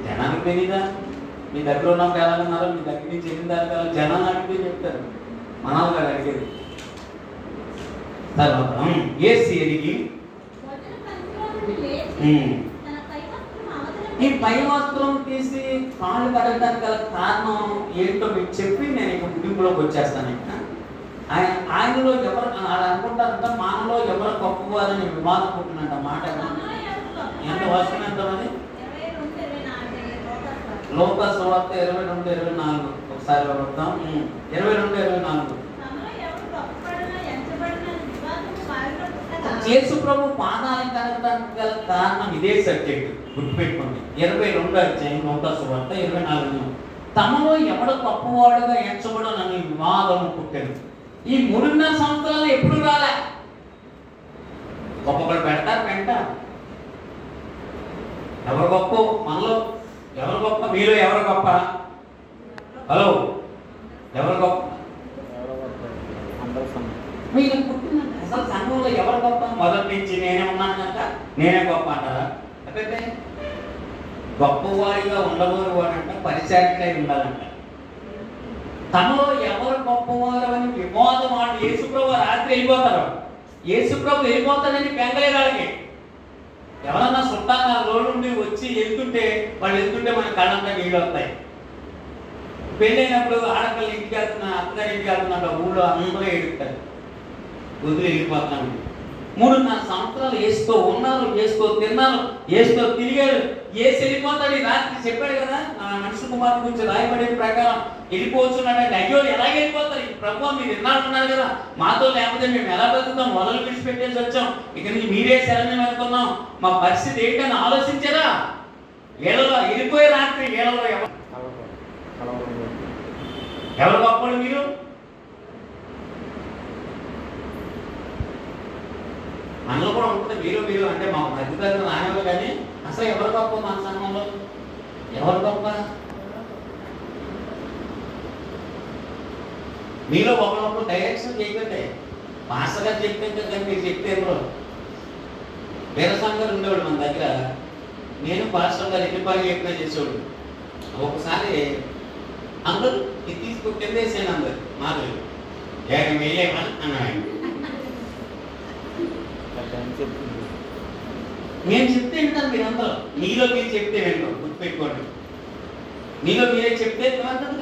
జనానికి తెలీదా? మీ దగ్గర ఉన్నప్పుడు ఎలా ఉన్నారో, మీ దగ్గర నుంచి వెళ్ళిన దాకా జనాలు అడిగితే చెప్తారు. మనల్ని కాదు అడిగేది. తర్వాత ఏసి ఎదిగి ఈ పై వస్త్రం తీసి కాళ్ళు కడగడానికి గల కారణం ఏంటో మీకు చెప్పి నేను ఇక ముగింపులోకి వచ్చేస్తాను. ఆయనలో ఎవరు అలా అనుకుంటారంట, మనలో ఎవరు గొప్పవారని వివాదం పుట్టినంట. మాట ఎంత వర్షం ఎంతమంది? లోకాసు వార్త 22:24 ఒకసారి వద్దాం. 22:24 యేసు ప్రభు పాదాలను కడగడానికి గల కారణం ఇదే సబ్జెక్ట్, గుర్తుపెట్టుకోండి. 22వ అధ్యాయం లోకాసు వార్త 24. తమలో ఎవడు గొప్పవాడుగా ఎంచబడనని వివాదం పుట్టాడు. ఈ 3.5 సంవత్సరాలు ఎప్పుడు రాలే. గొప్పలు పెడతారు వెంట. ఎవరు గొప్ప? మనలో ఎవరు గొప్ప? మీలో ఎవరు గొప్ప? హలో, ఎవరు గొప్ప? మీకు పుట్టిందంట. అసలు సంఘంలో ఎవరు గొప్ప? మొదటి నుంచి నేనే ఉన్నాను కనుక నేనే గొప్ప అంటారా? అంటే గొప్పవాడిగా ఉండబోరు వాడంట పరిచారికై ఉండాలంట. తమలో ఎవరు గొప్పవారు అని వివాదం ఆడు. యేసుప్రభు రాత్రి వెళ్ళిపోతారు. యేసుప్రభు వెళ్ళిపోతాడని బెంగలేదాడికి. ఎవరన్నా చుట్టాలు రోడ్డు నుండి వచ్చి వెళ్తుంటే వాళ్ళు వెళ్తుంటే మన కళ్ళంతా నీళ్ళు వస్తాయి. పెళ్ళైనప్పుడు ఆడపిల్ల ఇంటికి వెళ్తున్నా, అత్తగారి ఇంటికి వెళ్తున్నా, ఊళ్ళో అందరూ ఎడుగుతారు. వదిలి వెళ్ళిపోతాను. 3.5 సంవత్సరాలు ఏసుతో ఉన్నారు, ఏసుతో తిన్నారు, ఏసుతో తిరిగారు. ఏసు వెళ్ళిపోతాడు. రాత్రి చెప్పాడు కదా, మనిషి కుమారుడు గురించి రాయబడే ప్రకారం వెళ్ళిపోతున్నాడంటే, అయ్యో ఎలాగ వెళ్ళిపోతారు? ప్రభు మీరు ఎన్నాడున్నారు కదా, మాతో లేకపోతే మేము ఎలా బతుకుతాం? వలలు విడిచిపెట్టేసి వచ్చాం, ఇక నుంచి మీరే శరణ్యం అనుకున్నాం, మా పరిస్థితి ఏంటని ఆలోచించారా? ఏళ్ళలో వెళ్ళిపోయే రాత్రి ఏళ్ళలో ఎవరు గొప్పలు? మీరు మనలో కూడా ఉంటుంది. మీరు అంటే మాకు మధ్యతరగతి రానివ్వరు, కానీ అసలు ఎవరు గొప్ప? మన సంఘంలో ఎవరు గొప్ప? మీలో ఒకరినొకరు డైరెక్షన్ చేయకండి. మాస్టర్ గారు చెప్తే కదా మీరు చెప్తే వీరస్వామి గారు ఉండేవాడు మన దగ్గర. నేను పాస్టర్ గారు ఎన్ని పనులు చెప్పినా చేసేవాడు. ఒకసారి అందరూ ఇది తీసుకుని కిందేసాను. అందరు మాకు వెళ్ళేమా అన్నాడు. నేను చెప్తే వింటాను మీరందరూ. మీలో మీరు చెప్తే వింటాం, గుర్తుపెట్టుకోండి. మీలో మీరే చెప్తే కొంతమంది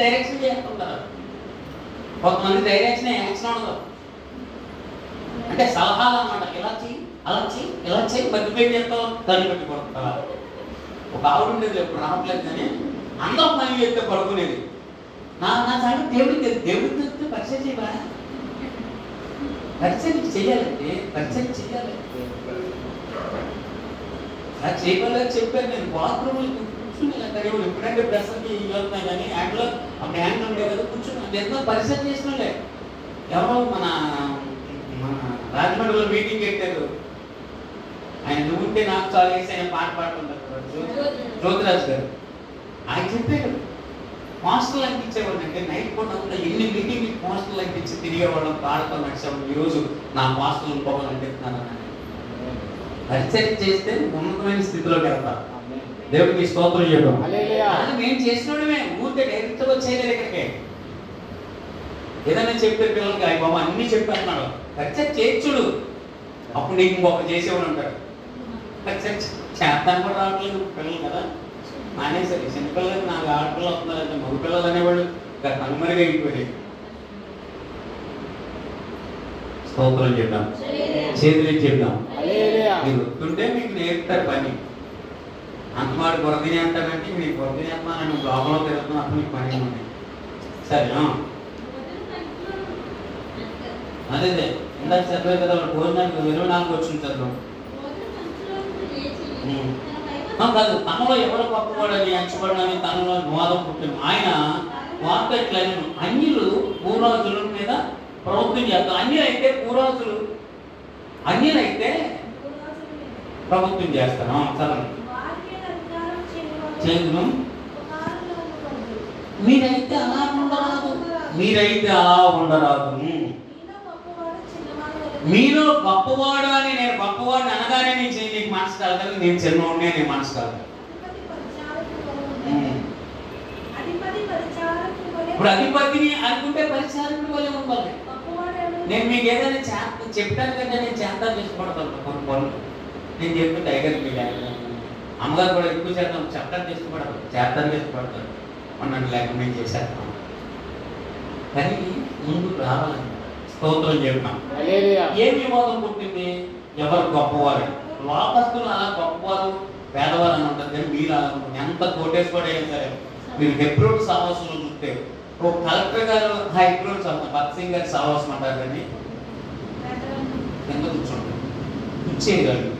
డైరెక్షన్ చేస్తుంటారు, కొంతమంది డైరెక్షన్ యాక్షన్ ఉండదు. అంటే సలహాలు అన్నమాట. ఇలా చెయ్యి, అలా చెయ్యి, ఇలా చెయ్యి, మధ్యపేట చేస్తావు, తల్లి పెట్టి కొడుతుంటా. ఒక ఆవిడ ఉండేది, ఎప్పుడు రావట్లేదు, కానీ అందరూ పని చెప్తే పడుకునేది. నా సంగతి దేవుడికి చెప్తే పరిచయం చేయవా? పరిచయం చేయాలంటే పరిచయం చేయాలి. అది చేయగలగా చెప్పాను నేను. బాత్రూమ్లో కూర్చుని ఎప్పుడంటే డ్రెస్కి వెళ్తున్నాయి కానీ హ్యాండ్లో అప్పుడు హ్యాండ్ ఉండే కదా కూర్చుని ఎంతో పరిచయం చేసినలే. ఎవరో మన రాజమండ్రిలో మీటింగ్ పెట్టారు. ఆయన నువ్వుంటే నాకు చాలా వేసి ఆయన పాట పాడుతుంటారు జ్యోతిరాజు గారు. ఆయన చెప్పారు మాస్టర్లు అనిపించేవాళ్ళు. అంటే నైట్ పూట అంతా ఎన్ని మీటింగ్ మాస్టర్లు అనిపించి తిరిగేవాళ్ళం, పాడుతూ నడిచాము. ఈరోజు నా మాస్టర్లు పోవాలనిపిస్తున్నాను. పరిచయం చేస్తే ఉన్నతమైన స్థితిలోకి వెళ్తారు. దేవుడికి స్తోత్రం చేయడం. మేము చేసినోడమే ఊరికే డైరెక్ట్గా వచ్చేయలేదు. ఇక్కడికే ఏదైనా చెప్పే పిల్లలకి అవి బాబా అన్ని చెప్పేస్తున్నాడు. పరిచయం చేర్చుడు, అప్పుడు నీకు ఇంకొకరు చేసేవాడు ఉంటాడు. పరిచయం చేస్తాను కూడా రావట్లేదు పిల్లలు కదా మానేసరి. చిన్నపిల్లలకి నాకు ఆడపిల్లలు వస్తున్నారంటే మగ పిల్లలు అనేవాడు కనుమరుగా అయిపోయాడు. స్తోత్రం చెప్దాం, చేతులు చెప్దాం. మీరు వస్తుంటే మీకు నేర్పుతారు పని. అంతమాడు బురదిని అంటారంటే మీకు బురదిని అంటున్నాను లోపల తిరుగుతున్నా అప్పుడు మీకు పని ఉన్నాయి. సరేనా? అదే ఇందాక చదివే కదా భోజనానికి 24 వచ్చింది చదువు కాదు. తనలో ఎవరు గొప్పవాడని ఎంచబడని తనలో వాదం పుట్టింది. ఆయన వార్తట్లని అన్యులు పూర్వజుల మీద ప్రభుత్వం చేస్తారు. అన్యులైతే పూర్వజులు, అన్యులైతే ప్రభుత్వం చేస్తాను. చదవండి. చేతును మీరైతే అలా ఉండరాదు, మీరైతే అలా ఉండరాదు. మీలో గొప్పవాడు అని నేను గొప్పవాడిని అనగానే నీకు మనసు కలగదు. నేను చిన్నవాడిని నేను మనసు కలగదు. ఇప్పుడు అధిపతిని అనుకుంటే పరిచారకుడు వల్లే ఉండాలి. నేను మీకు ఏదైనా చెప్పాను కంటే నేను చేస్తాను చేసుకోబడతాను. కొన్ని పనులు నేను చెప్పి టైగర్ మీకు అమ్మగారు కూడా ఎక్కువ చేద్దాం చెప్పడం చేసుకోబడతాను, చేస్తాను చేసుకోబడతాను. నన్ను లేక మేము చేసేస్తాం. కానీ ముందుకు రావాలని స్తోత్రం చెప్పాం. ఏ వివాదం పుట్టింది? ఎవరు గొప్పవారు? లోకస్తులు అలా గొప్పవారు పేదవారు అని ఉంటుంది. కానీ మీరు ఎంత కోటేశ్వరైనా సరే మీరు హెబ్రోన్ సహవాసంలో చూస్తే ఓ కలెక్టర్ గారు హైబ్రోన్ భగత్ సింగ్ గారి సహవాసం అంటారు. కానీ ఎంత కూర్చుంటారు కూర్చేయగలరు.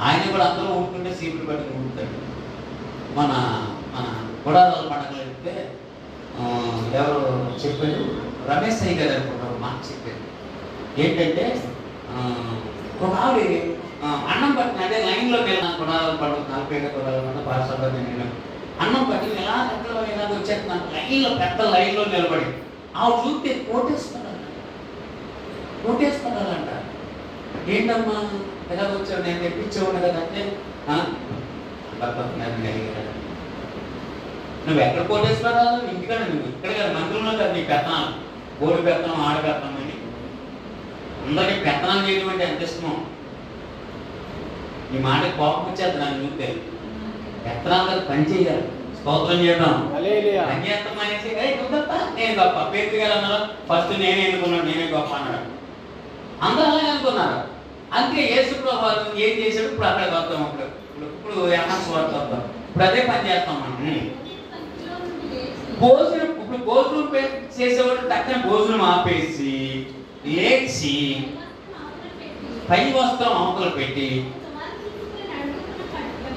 ఆయన కూడా అందరూ ఉంటుంటే సీట్లు పట్టుకుని ఉంటాడు. మన మన గుడారాల పండుగలు అయితే ఎవరు చెప్పారు? రమేష్ అయ్య గారు అనుకుంటారు. మాకు చెప్పారు ఏంటంటే ఒక ఆవిడ అన్నం పట్టిన అంటే లైన్లోకి వెళ్ళినాను. గుడారాల పండుగ 40 గుడారాల పాఠశాల నేను అన్నం పట్టిన ఎలా ఎక్కడ ఇలాగ వచ్చేస్తున్నాను. లైన్లో పెద్ద లైన్లో నిలబడి ఆవిడ చూస్తే కోటేసుకున్నారంట. ఏంటమ్మా ఎలా వచ్చావు? నేను తెప్పించేవాడు కదా అంటే నువ్వు ఎక్కడ కోటేశ్వరాలు? ఇంటికాడ నువ్వు ఇక్కడ కదా మంత్రుల్లో కదా నీ పెత్తనాలు, బోర్డు పెత్తనం, ఆడ పెత్తనం అని అందరికీ పెత్తనాలు చేయడం అంటే ఎంత ఇష్టమో. నీ మాట కోపం వచ్చేది నన్ను చూస్తే. పెత్తనాలు పని చేయాలి, స్తోత్రం చేయడం. పని చేస్తాం అనేసి నువ్వు గొప్ప నేను గొప్ప పేరు గారు అన్నారు. ఫస్ట్ నేనే అనుకున్నాను, నేనే గొప్ప అన్నాడు. అందరూ అలాగే అనుకున్నారు. అందుకే యేసుప్రభువు వారు ఏం చేశాడు? ఇప్పుడు అక్కడ వద్దాం. ఇప్పుడు ఎన్ఎస్ వార్త వద్దాం. ఇప్పుడు అదే పని చేస్తాం మనం. భోజనం ఇప్పుడు భోజనం చేసేవాడు తక్కువ భోజనం ఆపేసి లేచి పై వస్త్రం అవతల పెట్టి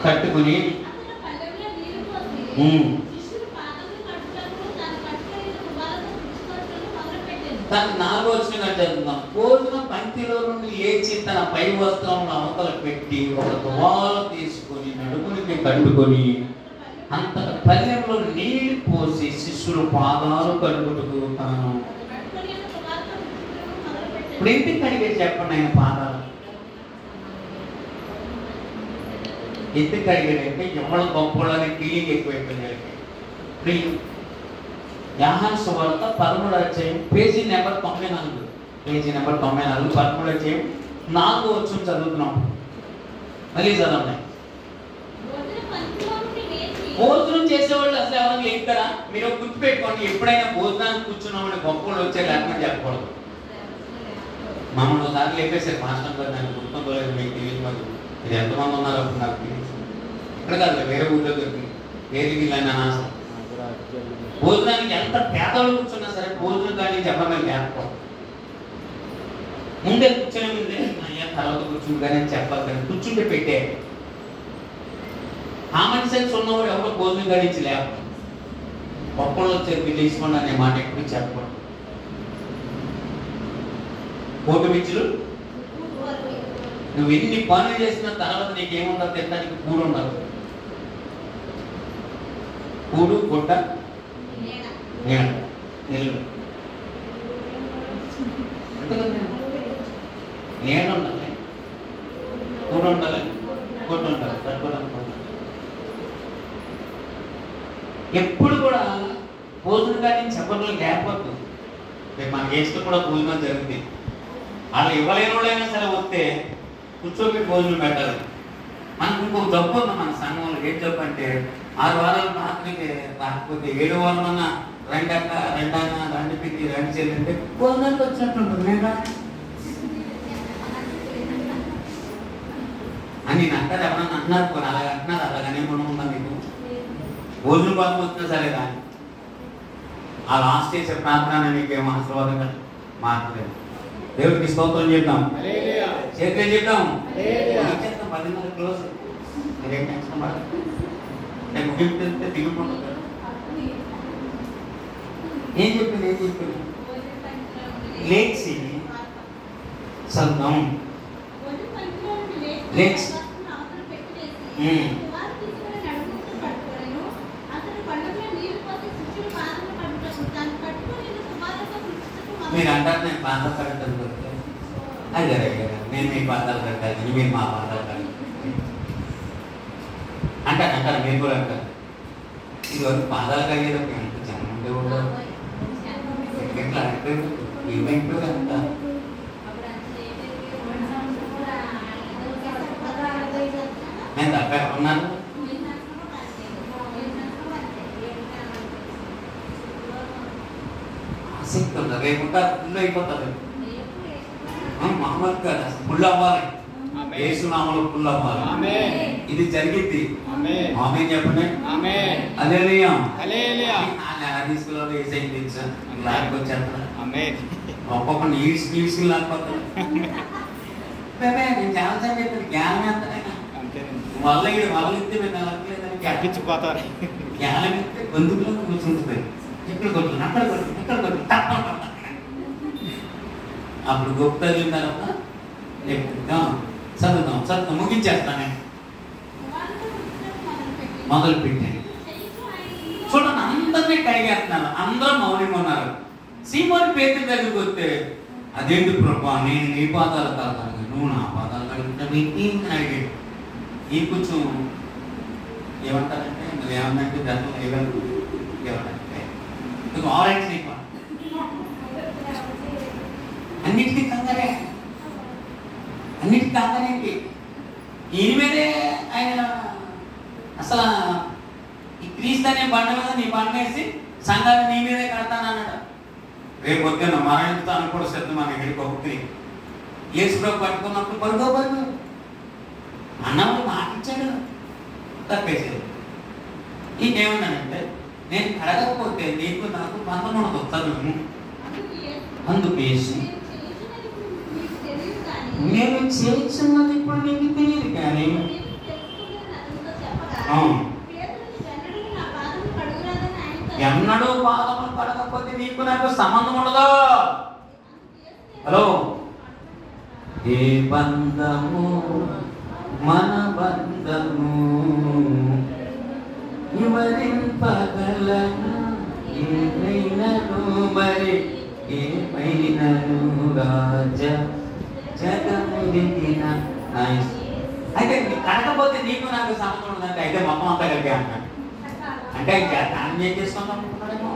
కట్టుకుని తను 4వ వచనం చదువుతాం. భోజనం పంక్తిలో నుండి లేచి తన పై వస్త్రం అవతల పెట్టి ఒక తువాలు తీసుకొని నడుమునికి కట్టుకొని అంత పల్లెంలో నీళ్ళు పోసి శిష్యులు పాదాలు కడుగుటకు తాను ఇప్పుడు ఎందుకు అడిగే చెప్పండి. ఆయన పాదాలు ఎందుకు అడిగాడంటే ఎవరు గొప్పలని ఫీలింగ్ ఎక్కువైపోయింది. ప్రియం యోహాను సువార్త 13వ అధ్యాయం పేజీ నెంబర్ 94, 13వ అధ్యాయం 4వ వచనం చదువుతున్నాం. మళ్ళీ చదవండి. భోజనం చేసేవాళ్ళు అసలు ఎవరైనా లేపుతారా? మీరు గుర్తుపెట్టుకోండి, ఎప్పుడైనా భోజనానికి కూర్చున్నామని గొప్ప వాళ్ళు వచ్చే లేకపోతే చెప్పకూడదు. మమ్మల్ని ఒకసారి లేపేసారు మాస్టర్ గారు. నాకు గుర్తుండలేదు, మీకు తెలియదు. మరి ఇది ఎంతమంది ఉన్నారు అప్పుడు నాకు తెలియదు. ఇక్కడ కాదు, వేరే ఊళ్ళో దొరికింది. వేరే వీళ్ళని అనాసం భోజనానికి ఎంత పేదలు కూర్చున్నా సరే భోజనం కానీ చెప్పడం లేకపోవడం. ముందే కూర్చొని ముందే అయ్యా తర్వాత కూర్చుంది అని చెప్పాలి కానీ కూర్చుంటే పెట్టే కామన్ సెన్స్ ఉన్నవాడు ఎవరో భోజనం గడించి లేక పప్పులు వచ్చేది వీళ్ళు తీసుకోండి అనే మాట ఎప్పుడు చెప్పకూడదు. కోటి మించులు నువ్వు ఎన్ని పనులు చేసిన తర్వాత నీకేముండదు తినడానికి కూడు ఉండదు. కూడు గుడ్డ నీడ నిల్లు నీడ ఉండాలి, కూడు ఉండాలి, గుడ్డ ఉండాలి, తట్టుకోవడం. ఎప్పుడు కూడా భోజనం కానీ చెప్పడం లేకపోతే మనకి వేస్తే కూడా భోజనం జరుగుతుంది. వాళ్ళు ఇవ్వలేని వాళ్ళైనా సరే వస్తే కూర్చోబెట్టి భోజనం పెట్టాలి. మనకు ఇంకొక జబ్బు ఉంది మన సంఘంలో. ఏం జబ్బు అంటే 6 వారాలు రాత్రికి రాకపోతే 7వ వారం రెండక్క రెండన్నా రెండు పిట్టి రెండు చెల్లింటే భోజనానికి వచ్చినట్టుంటుంది. నేను అని నేను అంటారు ఎవరన్నా అంటున్నారు పోనీ అలాగ అంటున్నారు. అలాగనే మనం ఉందా మీకు భోజనం కోసం వచ్చినా సరే కానీ ఆ లాస్ట్ చేసే ప్రార్థన నీకేమో ఆశీర్వాదంగా మాట్లాడలేదు. దేవుడికి స్తోత్రం చేద్దాం, చేతులే చేద్దాం. 10:30 క్లోజ్. మీరేం టెన్షన్ పడదు. నేను ముగింపు తెలిస్తే దిగుకుంటుంది. ఏం చెప్పింది లేచి చదువుదాం. లేచి మీరు అంటారు నేను పాదాలు కడతాను. అదే నేను మీ పాదాలు కట్టాలి, మీరు మా పాదాలు కట్టాలి అంటారు. మీరు కూడా అంటారు. ఇదివరకు పాదాలు కడిగేటప్పుడు ఎంత జనం ఉండేవాడు. ఎట్లా అంటే ఈవెంట్ అంత నేను తప్ప ఉన్నాను. ఆసక్తి ఉంది. రేపు ఫుల్ అయిపోతుంది. మహమ్మద్ గారు ఫుల్ అవ్వాలి. యేసునామములో ఫుల్ అవ్వాలి. ఇది జరిగింది. ఆమేన్ చెప్పండి. హల్లెలూయా. తీసుకులో ఒక్కొక్కరిని ఈడ్చి లేకపోతాను. నేను చాలా సార్ చెప్పాను జ్ఞానం ఎంతనైనా వల్ల ఇస్తే మేము కప్పించిపోతారు. జ్ఞానం ఇస్తే బంధువులో కూర్చుంటుంది. ఇక్కడ కొట్టు అక్కడ కొట్టు ఇక్కడ కొట్టు అప్పుడు గొప్ప తగిలిన తర్వాత చదువుతాం ముగించేస్తానే మొదలు పెట్టాను. చూడండి అందరినీ కడిగేస్తున్నాను. అందరూ మౌనంగా ఉన్నారు. సీమోను పేతురు దగ్గరికి వస్తే అదేంటి ప్రభా నేను నీ పాదాలు కడతాను, నువ్వు నా పాదాలు కడుగుతాను అని అడిగాడు. ఈ కొంచెం ఏమంటారంటే నువ్వేమన్నంటే దాంట్లో ఏమంటే నువ్వు ఆరెంజ్ నీకు అన్నిటికీ కంగారే, అన్నిటికీ కంగారేంటి. ఈయన మీదే ఆయన అసలు ఈ క్రీస్తు అనే బండ మీద నీ బండ వేసి సంఘాన్ని నీ మీదే కడతానన్నాడు. రేపు వద్దున్న మరణిస్తాను కూడా సిద్ధం మన ఇక్కడికి ఒకటి యేసుప్రభు పట్టుకున్నప్పుడు పరుగు అన్నప్పుడు మాటిచ్చాడు, తప్పేసేది. ఇంకేమన్నానంటే నేను కడగకపోతే నీకు నాకు బంధం ఉండదు చదువు. అందుకేసి నేను చేస్తున్నది ఇప్పుడు నీకు తెలియదు కానీ ఎన్నడూ పాదములు పడకపోతే నీకు నాకు సంబంధం ఉండదు. హలో, ఏ బంధము మన బంధము వివరింపగలను ఏమైనను మరి ఏమైనను రాజ జగముదిన. అయితే కడకపోతే నీకు నాకు సంబంధం ఉండదంటే అయితే మొత్తం అంతా కలిగే అన్నాడు. అంటే ఇంకా దాన్ని ఏం చేసుకుందాం అనుకుంటున్నాడేమో.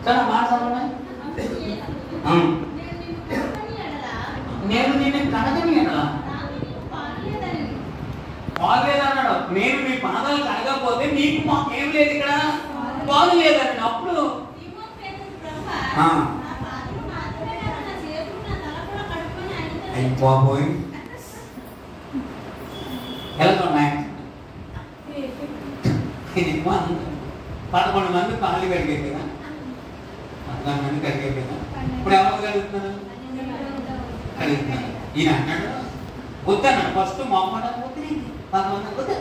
చాలా మాట నేను నేను కడగని అన్నాడు. పాలు లేదన్నాడు. నేను మీ పాదాలు కడగకపోతే నీకు మాకేం లేదు, ఇక్కడ పాలు లేదన్నాడు. అప్పుడు అయిపోయి ఎలా ఉన్నాయి 11 మంది పాలు కడిగారు కదా, 14 మంది కడిగారు కదా. ఇప్పుడు ఎవరు కడుగుతున్నారు? కడుగుతున్నాను. ఈయన అన్నాడు వద్దన్నాడు. ఫస్ట్ మొహమాట వద్దు వద్దు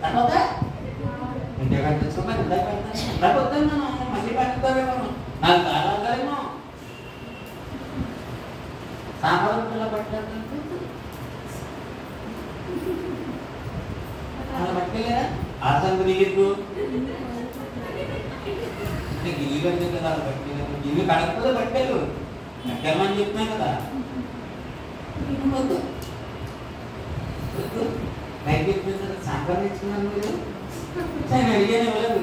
తర్వాత ఇంటి కట్టించుకున్నా వద్దన్నా మళ్ళీ కట్టుతావేమో నాకు కాలేమో సాంబార్ పిల్ల పట్టారు అలా పట్టుకెళ్ళారా ఆసంత నీకు గిల్లు కట్టే కదా పట్టుకెళ్ళారు. గిల్లు కడకపోతే పట్టుకెళ్ళు కట్టెళ్ళమని చెప్తున్నాయి కదా. వద్దు వద్దు బయట చెప్పిన సాంబార్ నేర్చుకున్నాను మీరు నేను అడిగానే ఇవ్వలేదు.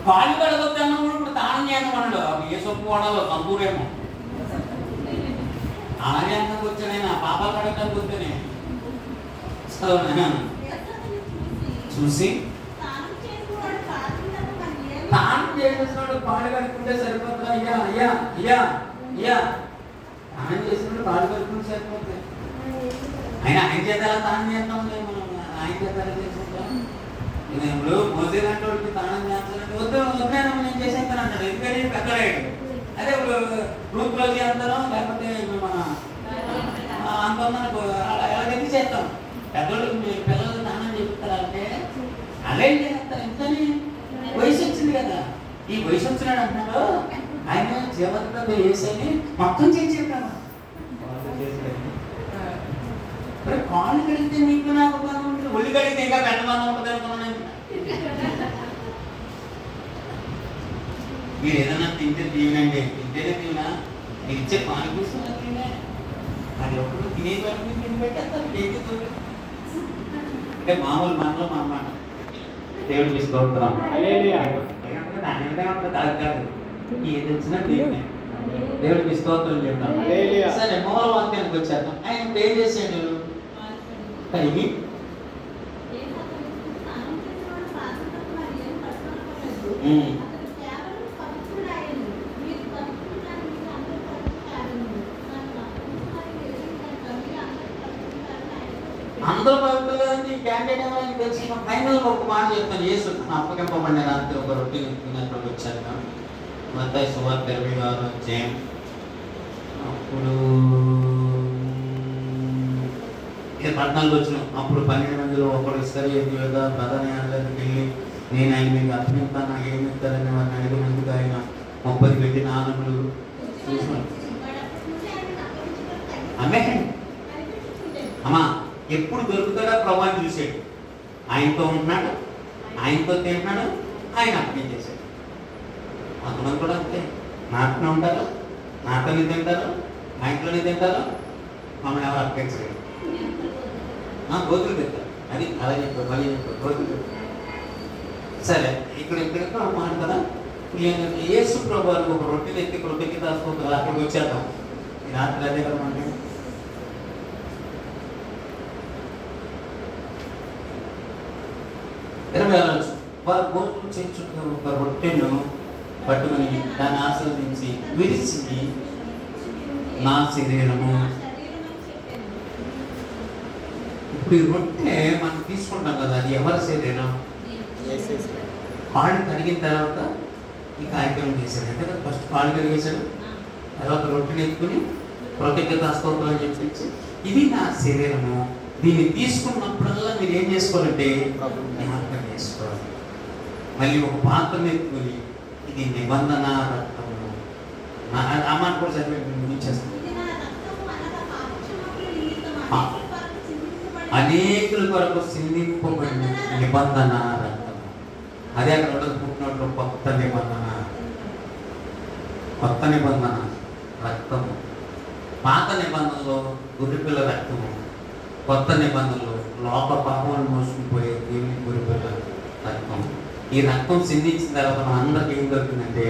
కాళ్ళు కడగొద్దాను ఇప్పుడు తాళం చేయమన్నాడు. ఏ సొప్పు వాడాలో తందూరేమో ఆనందానికి వచ్చానైనా పాపాలు కడగడానికి వస్తేనే చూసి తాను చేసినప్పుడు కాళ్ళు కడుక్కుంటే సరిపోతుంది. అయ్యా అయ్యా అయ్యా అయ్యా తాను చేసినప్పుడు కాళ్ళు కడుక్కుంటే సరిపోతుంది. ఆయన చేతారా తాను చేస్తాం మనం ఆయన చేతారా చేసుకుంటాం. ఇప్పుడు మోసేదంటే వాడికి తానం చేస్తానంటే వద్దు వద్దాను నేను చేసేస్తాను అంటాడు. ఎందుకంటే పెద్దడాడు. అదే ఇప్పుడు గ్రూప్ లో చేస్తాను లేకపోతే మన అంత ఎలాగైతే చేస్తాం. పెద్దోళ్ళు పిల్లలు తానం చెప్తారా అంటే అలా ఏం చేస్తారు. ఎందుకని వయసు వచ్చింది కదా. ఈ వయసు వచ్చినాడు అంటున్నాడు. ఆయన జీవనంలో వేసని మొత్తం చేసేస్తాను. కాళ్ళు కడిగితే నీకు నాకు ఒళ్ళు కడిగితే ఇంకా పెద్ద మంది ఉంటుంది అనుకున్నాను. మీరు ఏదన్నా తింటే దీవెనండి. తింటేనే తిన్నా మీరు ఇచ్చే పాలు కూర్చున్నా తినే అది ఒకటి తినే వరకు తిని పెట్టేస్తారు. అంటే మామూలు మనలో మా అన్నమాట దేవుడు తీసుకోవడం కాదు. ఏది వచ్చినా దేవుడికి స్తోత్రం చెప్తాం. సరే మూల వాక్యానికి వచ్చేద్దాం. ఆయన ఏం చేసాడు కలిగి అందరూ పవిత్రులని క్యాండిడేట్ అని తెలిసిన ఫైనల్ ఒక మాట చెప్తాను. యేసు అప్పగింపబడిన రాత్రి ఒక రొట్టె తిన్నటువంటి వచ్చాక మత్తయి సువార్త 26వ అధ్యాయం. అప్పుడు 14 వచ్చిన అప్పుడు 12 మందిలో ఒకడు ఇస్కరియోతు యూదా బెతనియా దగ్గరికి వెళ్ళి నేను ఆయన మీకు అప్పగిస్తాను నాకు ఏమి ఇస్తారని వారిని 5 మందికి ఆయన 30 పెట్టి నానములు చూసుకోండి. అమ్మా ఎప్పుడు దొరుకుతాడో ప్రభావం చూసాడు. ఆయనతో ఉంటున్నాడు, ఆయనతో తింటున్నాడు, ఆయన అప్పగించేశాడు. కొంతమంది కూడా అంతే నాతోనే ఉంటారు, నాతోనే తింటారు, మా ఇంట్లోనే తింటారు, మమ్మల్ని ఎవరు అప్పగించలేదు. గోతులు తింటారు. అది అలా చెప్పారు మళ్ళీ చెప్పారు గోతులు తింటారు. సరే ఇక్కడ మాట కదా. యేసు ప్రభువు ఒక రొట్టెలు ఎత్తి రొట్టెకి దాచుకోవచ్చు. అక్కడికి వచ్చేద్దాం. ఈ రాత్రి అదే కదా మనకి వారు భోజనం చేయించుకున్న ఒక రొట్టెను పట్టుకుని దాన్ని ఆస్వాదించి విరిచి నా శరీరము. ఇప్పుడు ఈ రొట్టె మనం తీసుకుంటాం కదా, అది ఎవరి శరీరం? కాళ్ళు కడిగిన తర్వాత ఈ కార్యక్రమం చేశాడు. అంటే ఫస్ట్ కాళ్ళు కడిగేశాడు, తర్వాత రొట్టెని ఎత్తుకుని కృతజ్ఞత స్తోత్రం అని చెప్పించి ఇది నా శరీరము, దీన్ని తీసుకున్నప్పుడల్లా మీరు ఏం చేసుకోవాలంటే జ్ఞాపకం చేసుకోవాలి. మళ్ళీ ఒక పాత్రను ఎత్తుకుని ఇది నిబంధన రక్తము. ఆ మాట కూడా చదివేస్తాను. అనేకుల కొరకు సిందింపబడిన నిబంధన రక్తము. అదే అక్కడ పుట్టినట్లు కొత్త నిబంధన, కొత్త నిబంధన రక్తము. పాత నిబంధనలో గురిపిల్ల రక్తము, కొత్త నిబంధనలో లోక పాపములు మోసుకుపోయే దేవుని గురిపిల్ల రక్తం. ఈ రక్తం సిందించిన తర్వాత మన అందరికి ఏం దొరికిందంటే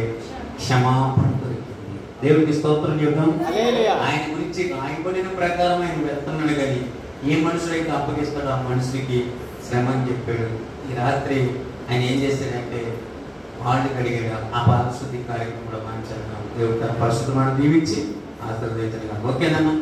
క్షమాపణ దొరికింది. దేవుడికి స్తోత్రం చెప్తాం. ఆయన గురించి రాయబడిన ప్రకారం ఆయన వెళ్తున్నాడు. కానీ ఏ మనుషులైతే అప్పగిస్తాడో ఆ మనుషులకి శ్రమ అని చెప్పాడు. ఈ రాత్రి ఆయన ఏం చేశాడంటే వాళ్ళు కడిగాడు. ఆ పరిశుద్ధి కార్యక్రమం కూడా మనం చేద్దాం. దేవుడు తన పరిశుద్ధ మనం దీవించి ఆశీర్వదించండి. ఓకేనన్నా.